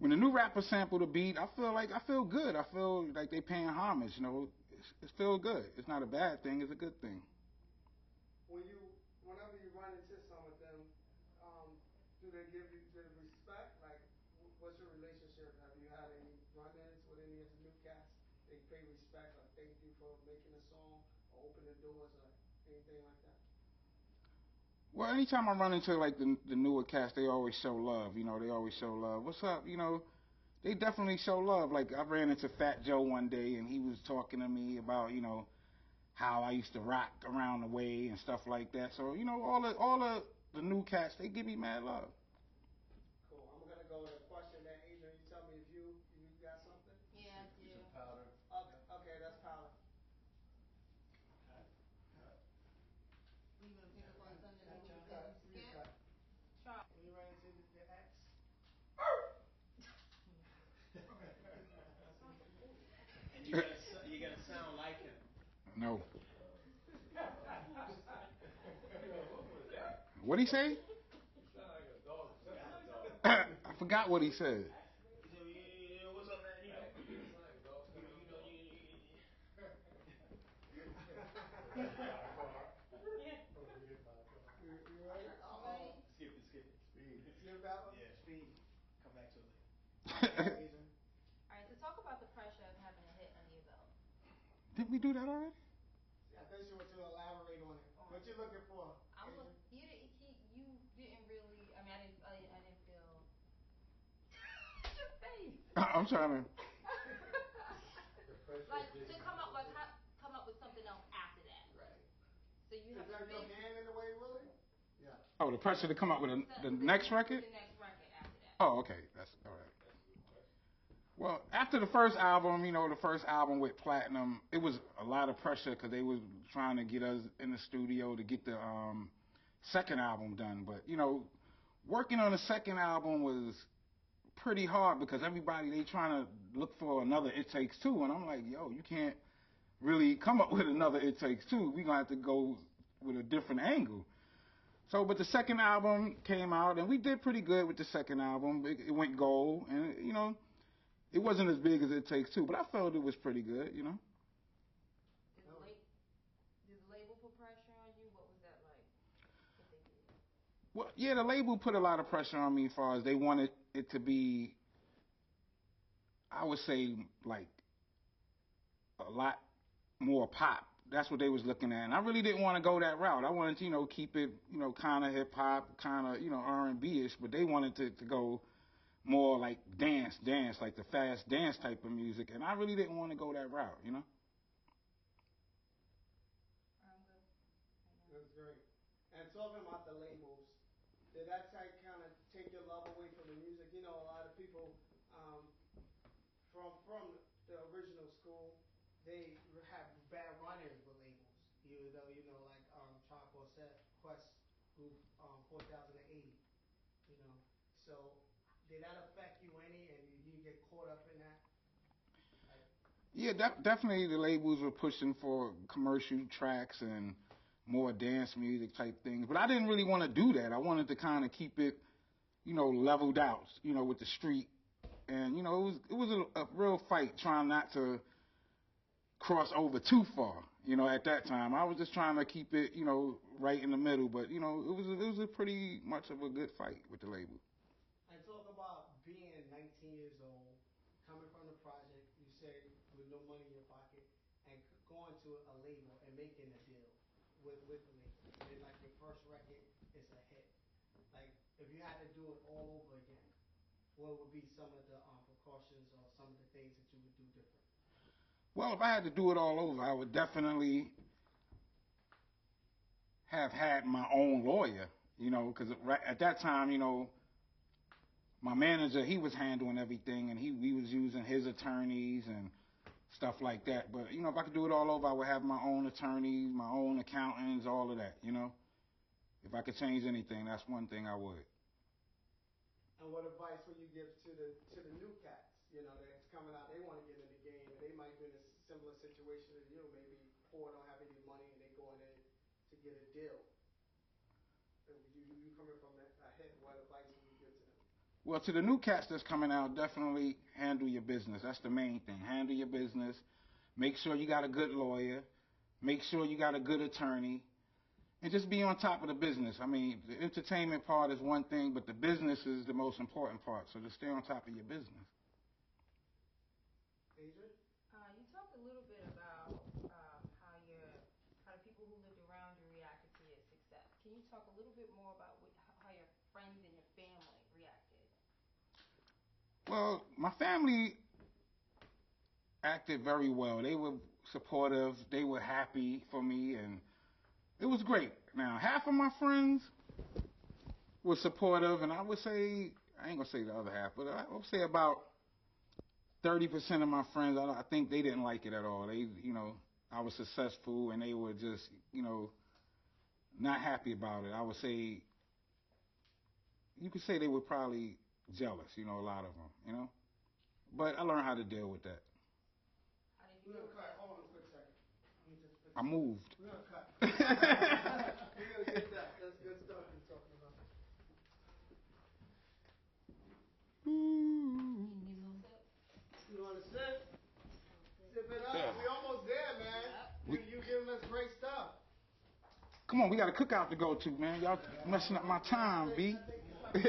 When the new rappers sample the beat, I feel good. I feel like they paying homage. You know, it feels good. It's not a bad thing. It's a good thing. Whenever you run into some of them, do they give you the respect? Like, what's your relationship? Have you had any run-ins with any of the new cats? They pay respect, or thank you for making a song, or open the doors, or anything like that? Well, anytime I run into like the newer cats, they always show love. You know, they always show love. What's up? You know, they definitely show love. Like I ran into Fat Joe one day, and he was talking to me about, you know, how I used to rock around the way and stuff like that. So you know, all the new cats, they give me mad love. Cool. I'm gonna go with a question that Adrian, you tell me if you got something. Yeah, I do. Some powder. Okay, that's powder. Were you gonna pick up on something that you Cut. said you Cut. skipped? Charles. When you ran into the ex. And you gotta sound like him. No. What'd he say? You sound like a dog. You sound like a dog. I forgot what he said. So, what's up, man? You know, You sound like a dog. You ready? Ready? Skip it. Speed. Skip that one? Yeah. Speed. Come back to it later. Adrian. Alright, so talk about the pressure of having a hit under your belt. Didn't we do that already? I think you want to elaborate on it. What you looking for? You didn't really. I mean, I didn't feel. Your face. I'm trying to. Like to come up with something else after that. Right. So you Is have that to your think hand in the way, Willie? Yeah. Oh, the pressure to come up with the next record? the next record after that. Oh, okay. That's all right. Well, after the first album, you know, the first album with Platinum, it was a lot of pressure because they was trying to get us in the studio to get the second album done. But, you know, working on the second album was pretty hard because everybody, they trying to look for another It Takes Two. And I'm like, yo, you can't really come up with another It Takes Two. We're going to have to go with a different angle. So, but the second album came out, and we did pretty good with the second album. It went gold, and, you know, it wasn't as big as It Takes Two, but I felt it was pretty good, you know. Did the label put pressure on you? What was that like? What they did? Well, yeah, the label put a lot of pressure on me as far as they wanted it to be, I would say, like, a lot more pop. That's what they was looking at. And I really didn't want to go that route. I wanted to, you know, keep it, you know, kind of hip-hop, kind of, you know, R&B-ish, but they wanted to go more like dance, like the fast dance type of music, and I really didn't want to go that route, you know? I'm good. And talking about the labels, did that type kind of take your love away from the music? You know, a lot of people from the original school, they have bad run-ins with labels. Like Tribe Called Quest Group 4080. You know, so did that affect you any, and you get caught up in that? Like, Yeah, definitely the labels were pushing for commercial tracks and more dance music type things. But I didn't really want to do that. I wanted to kind of keep it, leveled out, with the street. And, it was a real fight trying not to cross over too far, at that time. I was just trying to keep it, right in the middle. But, it was a pretty much of a good fight with the label. and talk about being 19 years old, coming from the project, you say, with no money in your pocket, and going to a label and making a deal with the label. And then, like, your first record is a hit. Like, if you had to do it all over again, what would be some of the precautions or some of the things that you would do different? Well, if I had to do it all over, I would definitely have had my own lawyer, because at that time, my manager, he was handling everything, and we was using his attorneys and stuff like that. But, if I could do it all over, I would have my own attorneys, my own accountants, all of that, If I could change anything, that's one thing I would. And what advice would you give to the new cats, that's coming out, they want to get in the game, and they might be in a similar situation as you, maybe poor, don't have any money, and they going in to get a deal. You coming from a hit, what advice would you give to them? Well, to the new cats that's coming out, definitely handle your business. That's the main thing. Handle your business. Make sure you got a good lawyer. Make sure you got a good attorney. And just be on top of the business. I mean, the entertainment part is one thing, but the business is the most important part. So just stay on top of your business. Adrian? You talked a little bit about how the people who lived around you reacted to your success. Can you talk a little bit more about how your friends and your family reacted? Well, my family acted very well. They were supportive. They were happy for me, and it was great. Now, half of my friends were supportive, and I would say, I ain't going to say the other half, but I would say about 30% of my friends, I think they didn't like it at all. They, I was successful, and they were just, not happy about it. I would say, you could say they were probably jealous, a lot of them, But I learned how to deal with that. How did We're you going do to cut. it? Hold on a quick second. Let me just fix I this. moved. We're going to cut. We're going to get that. That's good stuff you're talking about. You want to sip? Sip it up. Yeah. We almost there, man. You giving us great stuff. Come on, we got a cookout to go to, man. Y'all messing up my time, B. Wrap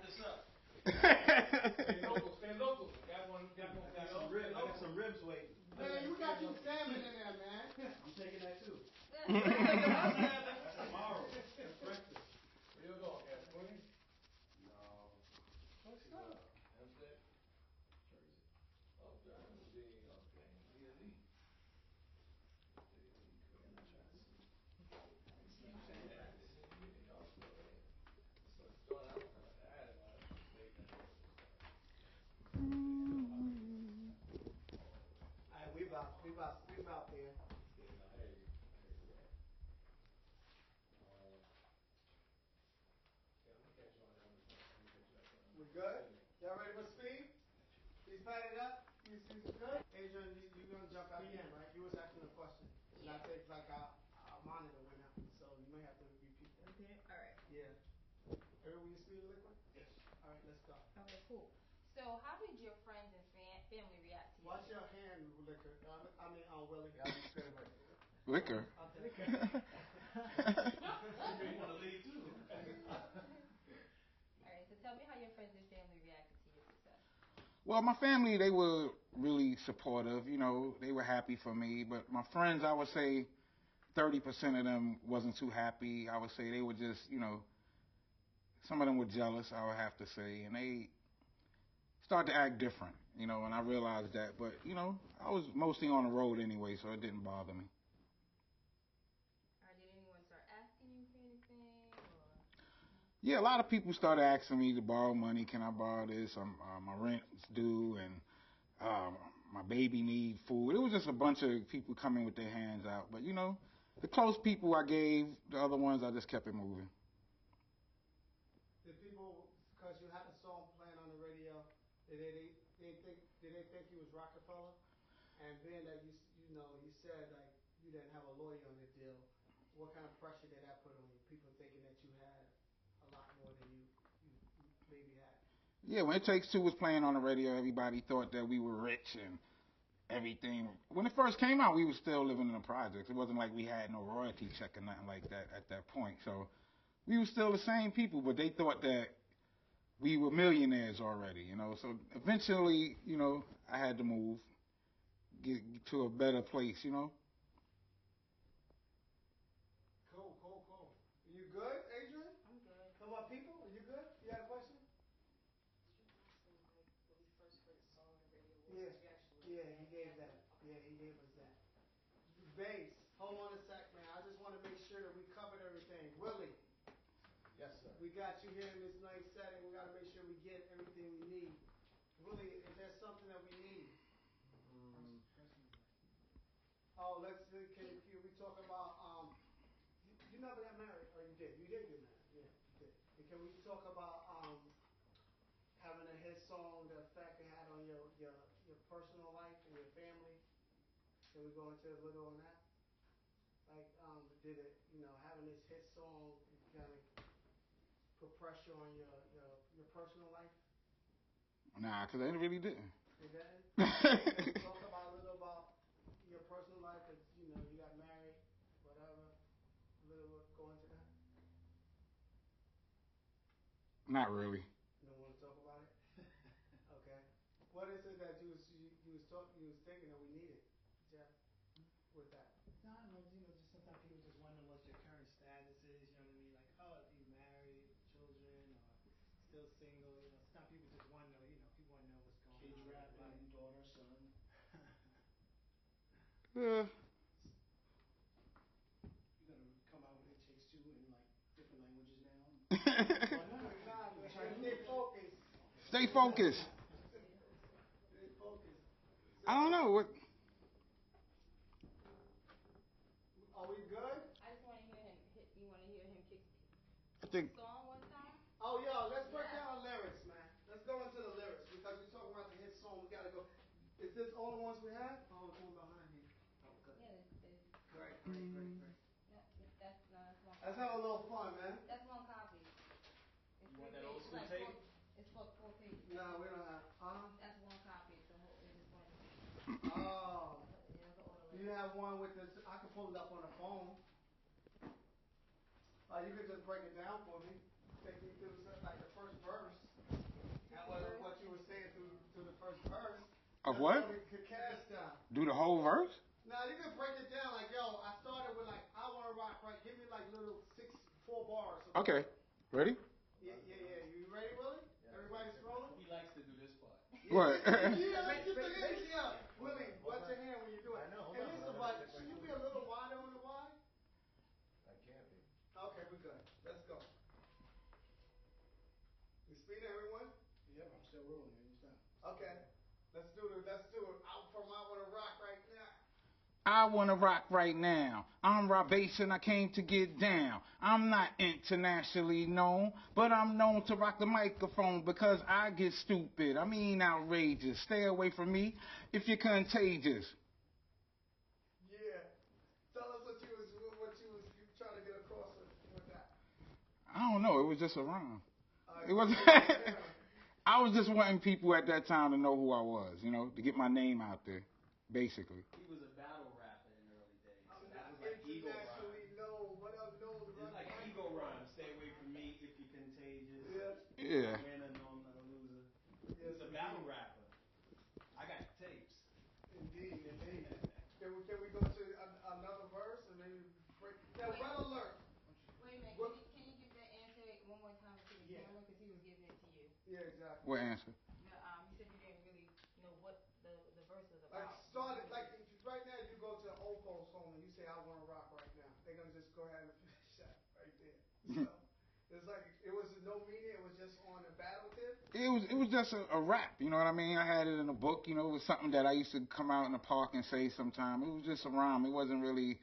this up. Stay local. Got some ribs waiting. Man, you got some salmon in there, man. I'm taking that too. That's Tomorrow. That's breakfast. Where you going, California? No. What's up? Hempstead? Jersey. Oh, Jersey. Okay. D&E. Alright, we about there. We good? Y'all ready for speed? He's padded up? He's good? Adrian, you gonna jump back in, right? You was asking a question. And I think like our monitor went out, so you may have to repeat that. Okay. All right. Yeah. Will you speed liquid? Yes. Alright, let's go. Okay, cool. So, how did your friends and family react to you? Watch your hand, liquor. Willie. Liquor. Okay. You want to leave too? All right. So, tell me how your friends and family reacted to your success. Well, my family, they were really supportive. They were happy for me. But my friends, I would say 30% of them wasn't too happy. I would say they were just, some of them were jealous, I would have to say. And they started to act different, and I realized that. But, I was mostly on the road anyway, so it didn't bother me. Or did anyone start asking you for anything? Yeah, a lot of people started asking me to borrow money. Can I borrow this? My rent's due, and um, my baby need food. It was just a bunch of people coming with their hands out. But the close people I gave, the other ones I just kept it moving. Did people, because you had a song playing on the radio, did they think you was Rockefeller? And being that you said like you didn't have a lawyer on the deal, what kind of pressure did that put on you? People thinking that you had a lot more than you maybe had. Yeah, when It Takes Two was playing on the radio, everybody thought that we were rich and everything. When it first came out, we were still living in the projects. It wasn't like we had no royalty check or nothing like that at that point. So we were still the same people, but they thought that we were millionaires already, So eventually, I had to move, get to a better place, Cool. You good, Adrian? I'm good. Come on, people. Are you good? You got a question? Yeah. Yeah, he gave that. Yeah, he gave us that. Bass, hold on a sec, man. I just want to make sure that we covered everything. Willie, Yes, sir. we got you here in this nice setting. We got to make sure we get everything we need. Willie, is there something that we need? Oh, can we talk about, you never got married, or you did? You did get married, yeah, you did. And can we talk about, having a hit song, the effect it had on your personal life and your family? Can we go into a little on that? Like, did it, having this hit song kind of put pressure on your personal life? Nah, because they really didn't. Did that? Can we talk about a little about your personal life? Cause you got married, whatever. A little go into that. Not really. You don't want to talk about it? Okay. What is it that you was thinking that we needed, Jeff, with that? No, just sometimes people just wonder what your current status is, you know what I mean? Like, oh, if you married, children, or still single, sometimes people just want to know, people want to know what's going Kids on. rapping, daughter, son. Yeah. You gonna come out with It Takes Two in like different languages now? Nah, man. Stay focused. Stay focused. Stay focused. I don't know what. Are we good? I just want to hear him hit. You want to hear him kick I think. the song one time? Oh, yo, let's break down the lyrics, man. Let's go into the lyrics because we're talking about the hit song. We gotta go. Is this all the ones we have? Oh, it's one behind here. Oh, good. Yeah, Great. yeah, that's one. Let's have a little fun, man. That's one copy. It's You want 3 that old pages. school tape? It's for 4 pages. No, we don't have. That's one copy. It's just one. Oh. It's an order. You have one with this. I can pull it up on the phone. You could just break it down for me. Take me through like the first verse. And what you were saying through the first verse. Of what? Cast down. Do the whole verse? Now you can break it down like, yo, I started with like, I wanna rock right. Give me like little 4 bars. Okay. Ready? Yeah. You ready, Willie? Everybody's rolling? He likes to do this part. What? Yeah. Willie, what's your hand when you do it? I know, hold Hey, on, listen, hold on. bud, should you be a little wider on the wide? I can't be. Okay, we're good. Let's go. You speeding, everyone? Yep, I'm still rolling, man. You stop. Okay. Let's do it. Out from I Wanna Rock right now. I wanna rock right now. I'm Robation, I came to get down. I'm not internationally known, but I'm known to rock the microphone because I get stupid. I mean outrageous. Stay away from me if you're contagious. Yeah. Tell us what you was trying to get across with that. I don't know, it was just a rhyme. It was Yeah. I was just wanting people at that time to know who I was, to get my name out there, basically. He was a battle rapper in the early days. I'm So that not was like ego internationally rhyme. known. What else known? It's like ego rhyme. Stay away from me if you're contagious. Yeah. Yeah. Winner, no, I'm not a loser. Yes, He's a battle rapper. I got tapes. Indeed. Can we go to another verse and maybe break? Now, red alert. Wait a minute. What- Can you give that answer one more time to the camera because he was giving it to you? Yeah, exactly. What answer? You said you didn't really know what the verse was Like about. started like right now. You go to old folks' home and you say, "I want to rock right now." They're gonna just go ahead and finish that right there. So it's like It was no meaning. It was just on a battle tip. It was just a rap, you know what I mean? I had it in a book, you know, it was something that I used to come out in the park and say sometime. It was just a rhyme. It wasn't really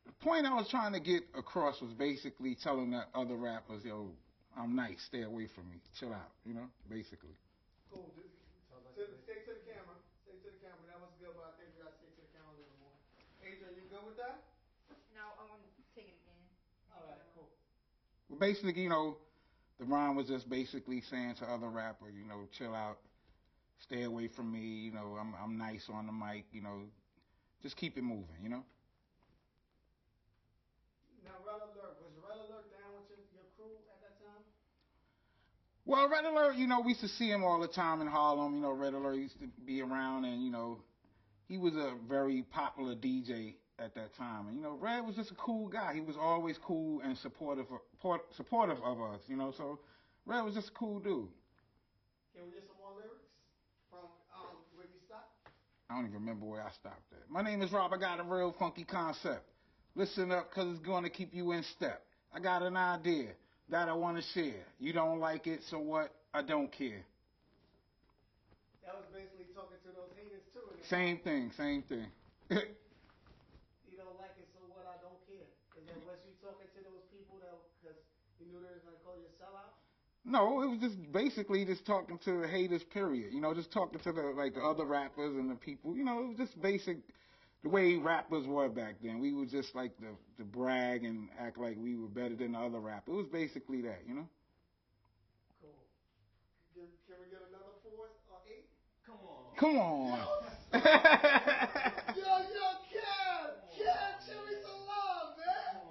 the point I was trying to get across was basically telling the other rappers, yo, I'm nice, stay away from me, chill out, you know, basically. Cool. Stick to the camera. Stick to the camera. That was good, but I think we gotta stick to the camera a little more. Adrian, you good with that? Now I want to take it again. All right, cool. Well, basically, you know, the rhyme was just basically saying to other rappers, you know, chill out, stay away from me, you know, I'm nice on the mic, you know, just keep it moving, you know. Now, Red Alert. Was Red Alert down with your crew at that time? Well, Red Alert, you know, we used to see him all the time in Harlem. You know, Red Alert used to be around, and you know, he was a very popular DJ at that time. And you know, Red was just a cool guy. He was always cool and supportive of us. You know, so Red was just a cool dude. Can we get some more lyrics from where you stopped? I don't even remember where I stopped at. My name is Rob. I got a real funky concept. Listen up, cause it's gonna keep you in step. I got an idea that I wanna share. You don't like it, so what? I don't care. That was basically talking to those haters too. Same thing. You don't like it, so what? I don't care. Is that was you talking to those people that because you knew they was gonna call you a sellout? No, it was just basically just talking to the haters, period. You know, just talking to the other rappers and the people. You know, it was just basic, the way rappers were back then. We would just like to brag and act like we were better than the other rappers. It was basically that, you know. Cool. Can we get another 4 or 8? Come on. Come on. Yo, Cam, show me some love, man.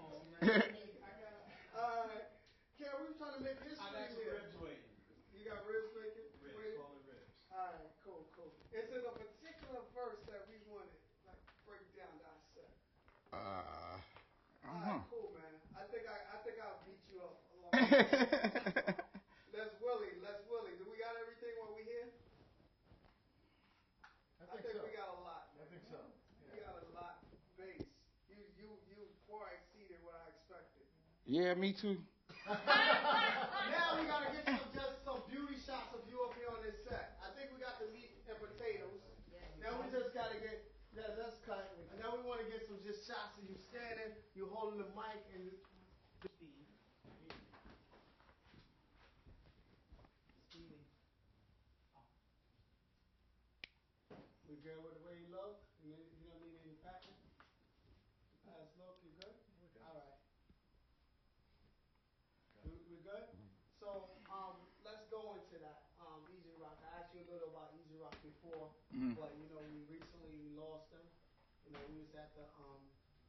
Alright. Cam, we were trying to make history I got some here. ribs waiting. You got ribs making? Ribs, call it ribs. Alright, cool. Is it a particular verse that we want to like break down, dissect? I don't Alright, know. cool, man. I think I'll beat you up along the way. Les Willie. Do we got everything while we here? I think so. we got a lot. I think so. We got a lot. Bass. You far exceeded what I expected. Yeah, me too. Now we gotta get just some beauty shots of you up here on this set. I think we got the meat and potatoes. Now we just gotta get let's cut. And now we want to get some just shots of you standing, you holding the mic, and Stevie. We good with the way you look? You don't need any packing? Pass look, you good? All right. We good? So let's go into that. Easy Rock. I asked you a little about Easy Rock before, but you know we recently lost him. You know we was at the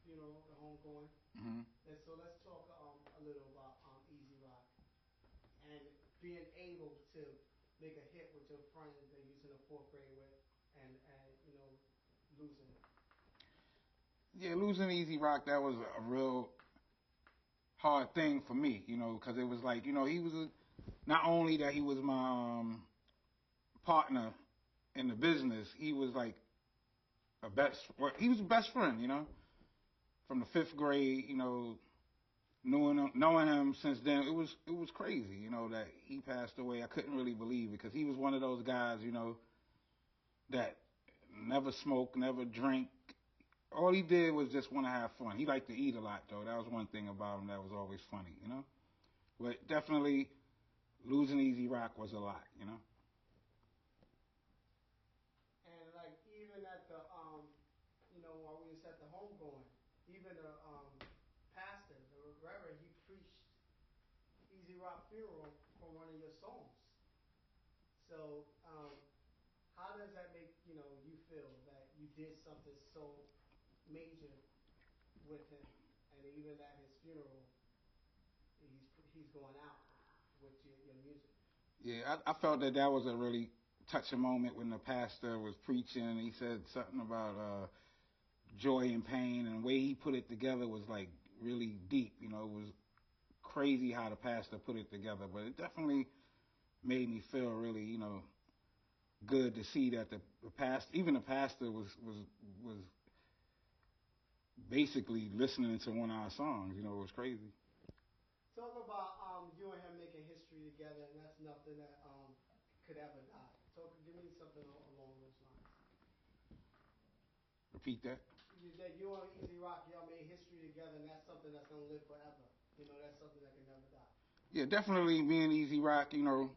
funeral, the homegoing, and so let's talk a little about Easy Rock and being able to make a hit with your friend that you was in the 4th grade with, and you know losing it. Yeah, losing Easy Rock, that was a real hard thing for me, you know, because it was like, you know, he was not only that he was my partner in the business, he was like he was a best friend, you know, from the 5th grade, you know, knowing him since then. It was crazy, you know, that he passed away. I couldn't really believe it because he was one of those guys, you know, that never smoked, never drank. All he did was just want to have fun. He liked to eat a lot, though. That was one thing about him that was always funny, you know. But definitely, losing Easy Rock was a lot, you know. And like even at the you know while we was at the homegoing, even the pastor, the reverend, he preached Easy Rock funeral for one of your songs. So how does that make you feel that you did something so major with him, and even at his funeral, he's going out with your music? Yeah, I felt that was a really touching moment when the pastor was preaching and he said something about joy and pain, and the way he put it together was like really deep. You know, it was crazy how the pastor put it together, but it definitely made me feel really, you know, good to see that the pastor was basically listening to one of our songs. You know, it was crazy. Talk about you and him together, and that's nothing that could ever die. So give me something along those lines. Repeat that. That you and Easy Rock, y'all made history together, and that's something that's gonna live forever. You know, that's something that can never die. Yeah, definitely. Me and Easy Rock, you know,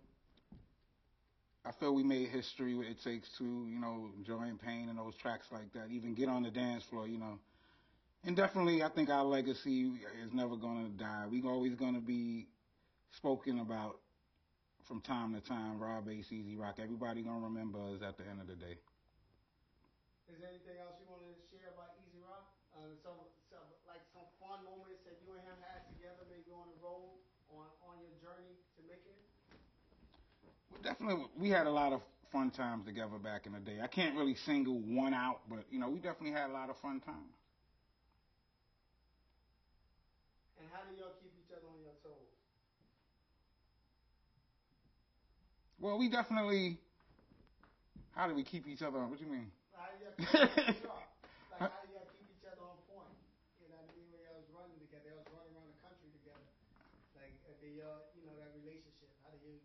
I feel we made history with It Takes Two, you know, Joy and Pain and those tracks like that. Even Get on the Dance Floor, you know. And definitely, I think our legacy is never going to die. We're always going to be spoken about from time to time. Rob Bass, Easy Rock. Everybody going to remember us at the end of the day. Is there anything else you want to share about Easy Rock? Like some fun moments that you and him had together, maybe on the road, on your journey to making it? Well, definitely, we had a lot of fun times together back in the day. I can't really single one out, but, you know, we definitely had a lot of fun times. And how do y'all keep each other on your toes? Well, we definitely. How do we keep each other on? What do you mean? How do y'all keep each other sharp? Like, how do y'all keep each other on point? You know what I mean? When y'all was running together, y'all was running around the country together. Like, you know, that relationship. How do you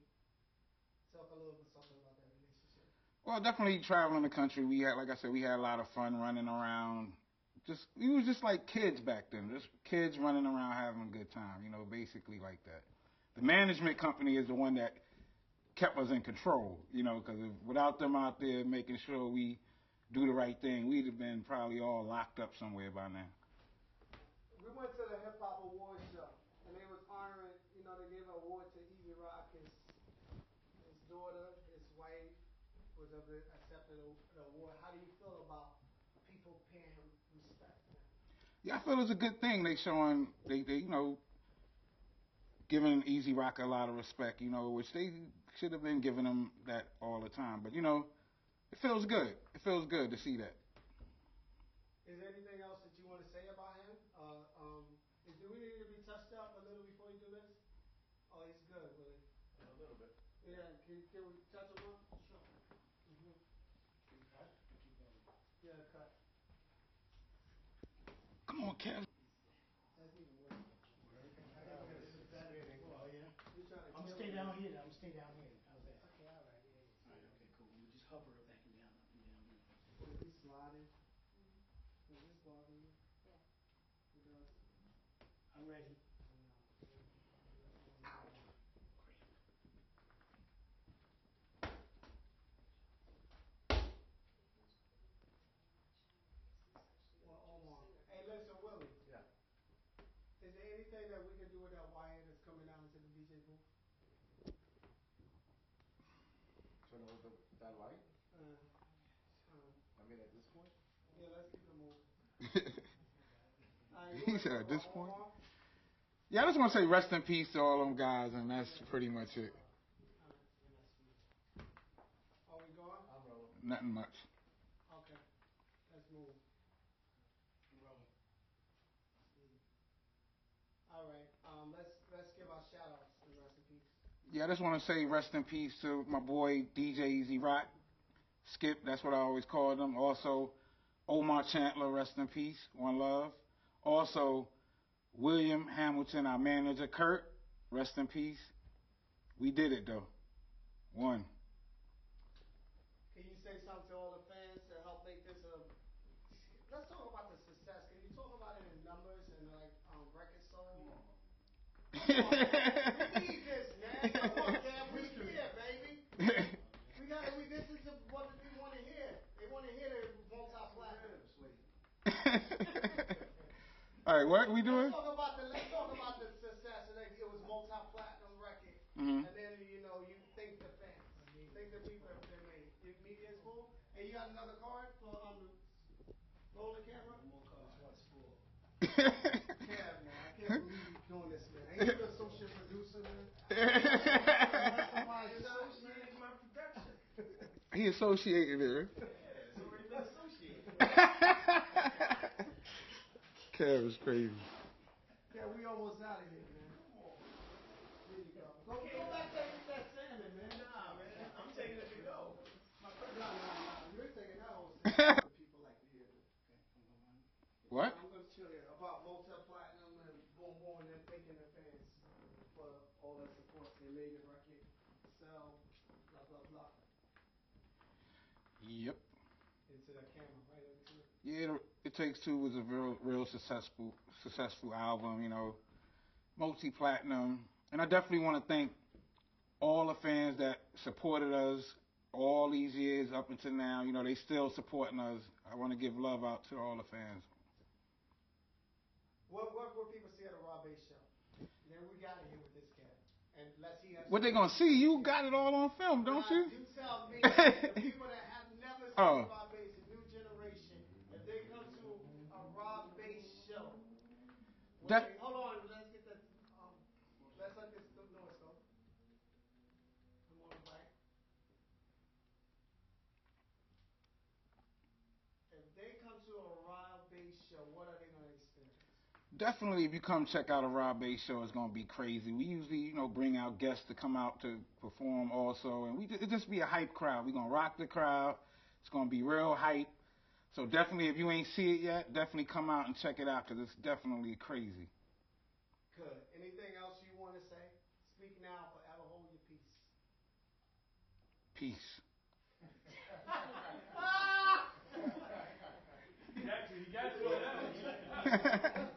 talk a little bit something about that relationship? Well, definitely traveling the country. We had, like I said, we had a lot of fun running around. We was just like kids back then. Just kids running around having a good time. You know, basically like that. The management company is the one that kept us in control. You know, because without them out there making sure we do the right thing, we'd have been probably all locked up somewhere by now. We went to the Hip Hop Awards show, and they was honoring, you know, they gave an award to Easy Rock. His daughter, his wife, was accepted the award. How do you feel about people paying him respect? Yeah, I feel it's a good thing. They you know, giving Easy Rock a lot of respect, you know, which they should have been giving him that all the time. But, you know, it feels good. It feels good to see that. Is there anything else that you want to say about him? Do we need to be touched up a little before you do this? Oh, he's good with it. A little bit. Yeah, can we touch him up? Sure. Cut? Yeah, cut. Come on, Kev. That's even worse. Oh, yeah? You're trying to I'm gonna kill stay me. down here. I'm gonna stay down here. How's that? Okay, all right, yeah, yeah. All right, okay, cool. We'll just hover it back and down, up and down. Is he sliding? Does this bother you? Yeah. It does? I'm ready. I know. Well, Omar. Hey, listen, Willie. Yeah. Is there anything that we can do with that wire that's coming down into the DJ booth? Turn on that light? I mean, at this point? Yeah, let's keep it moving. He said at this point. Yeah, I just want to say rest in peace to all them guys, and that's pretty much it. Are we going? I'm rolling. Nothing much. Okay. Let's move. I'm rolling. All right. Let's give our shout outs and rest in peace. Yeah, I just want to say rest in peace to my boy DJ Easy Rock. Skip, that's what I always called him. Also, Omar Chandler, rest in peace. One love. Also, William Hamilton, our manager. Kurt, rest in peace. We did it, though. One. Can you say something to all the fans to help make this a... Let's talk about the success. Can you talk about it in numbers and like records sold? Come on. We need this, man. Come on, Cam. We here, baby. This is what the people want to hear. They want to hear the multi-platinum. All right, what are we doing? Let's talk about the success. It was multi-platinum record. Mm-hmm. And then, you know, you think the fans. Think the people have been made. Your media's full. And you got another card for roll the camera? One more card. This one's full. Yeah, man. I can't believe you're doing this, man. Ain't you the associate producer, man? Manage my production. He associated there. Yeah, it's already been associated. Kev is crazy. Yeah, we almost out of here, man. Come on. Here you go. Go back there and get that salmon, man. Nah, man. I'm taking it to go. Nah. You're taking that whole salmon. People like to hear it. What? I'm going to tell you about multi-platinum and boom, and then thanking the fans for all the support they made it record. sell, blah, blah, blah. Yep. Into that camera, right into it. Yeah, It Takes Two was a real successful album. You know, multi-platinum, and I definitely want to thank all the fans that supported us all these years up until now. You know, they still supporting us. I want to give love out to all the fans. What will people see at a Rob Bass show? Then we got it here with this cat. And let's see. What they gonna see? You got it all on film, don't you? You tell me, the people that have never seen Rob Bass, the new generation, if they come to a Rob Bass show, hold on, let's get that. Let's let this noise go. Come on, back. If they come to a Rob Bass show, what are they going to experience? Definitely, if you come check out a Rob Bass show, it's gonna be crazy. We usually, bring out guests to come out to perform also, and it just be a hype crowd. We gonna rock the crowd. It's gonna be real hype. So definitely, if you ain't see it yet, definitely come out and check it out because it's definitely crazy. Good. Anything else you want to say? Speak now, forever hold your peace. Peace. You got to.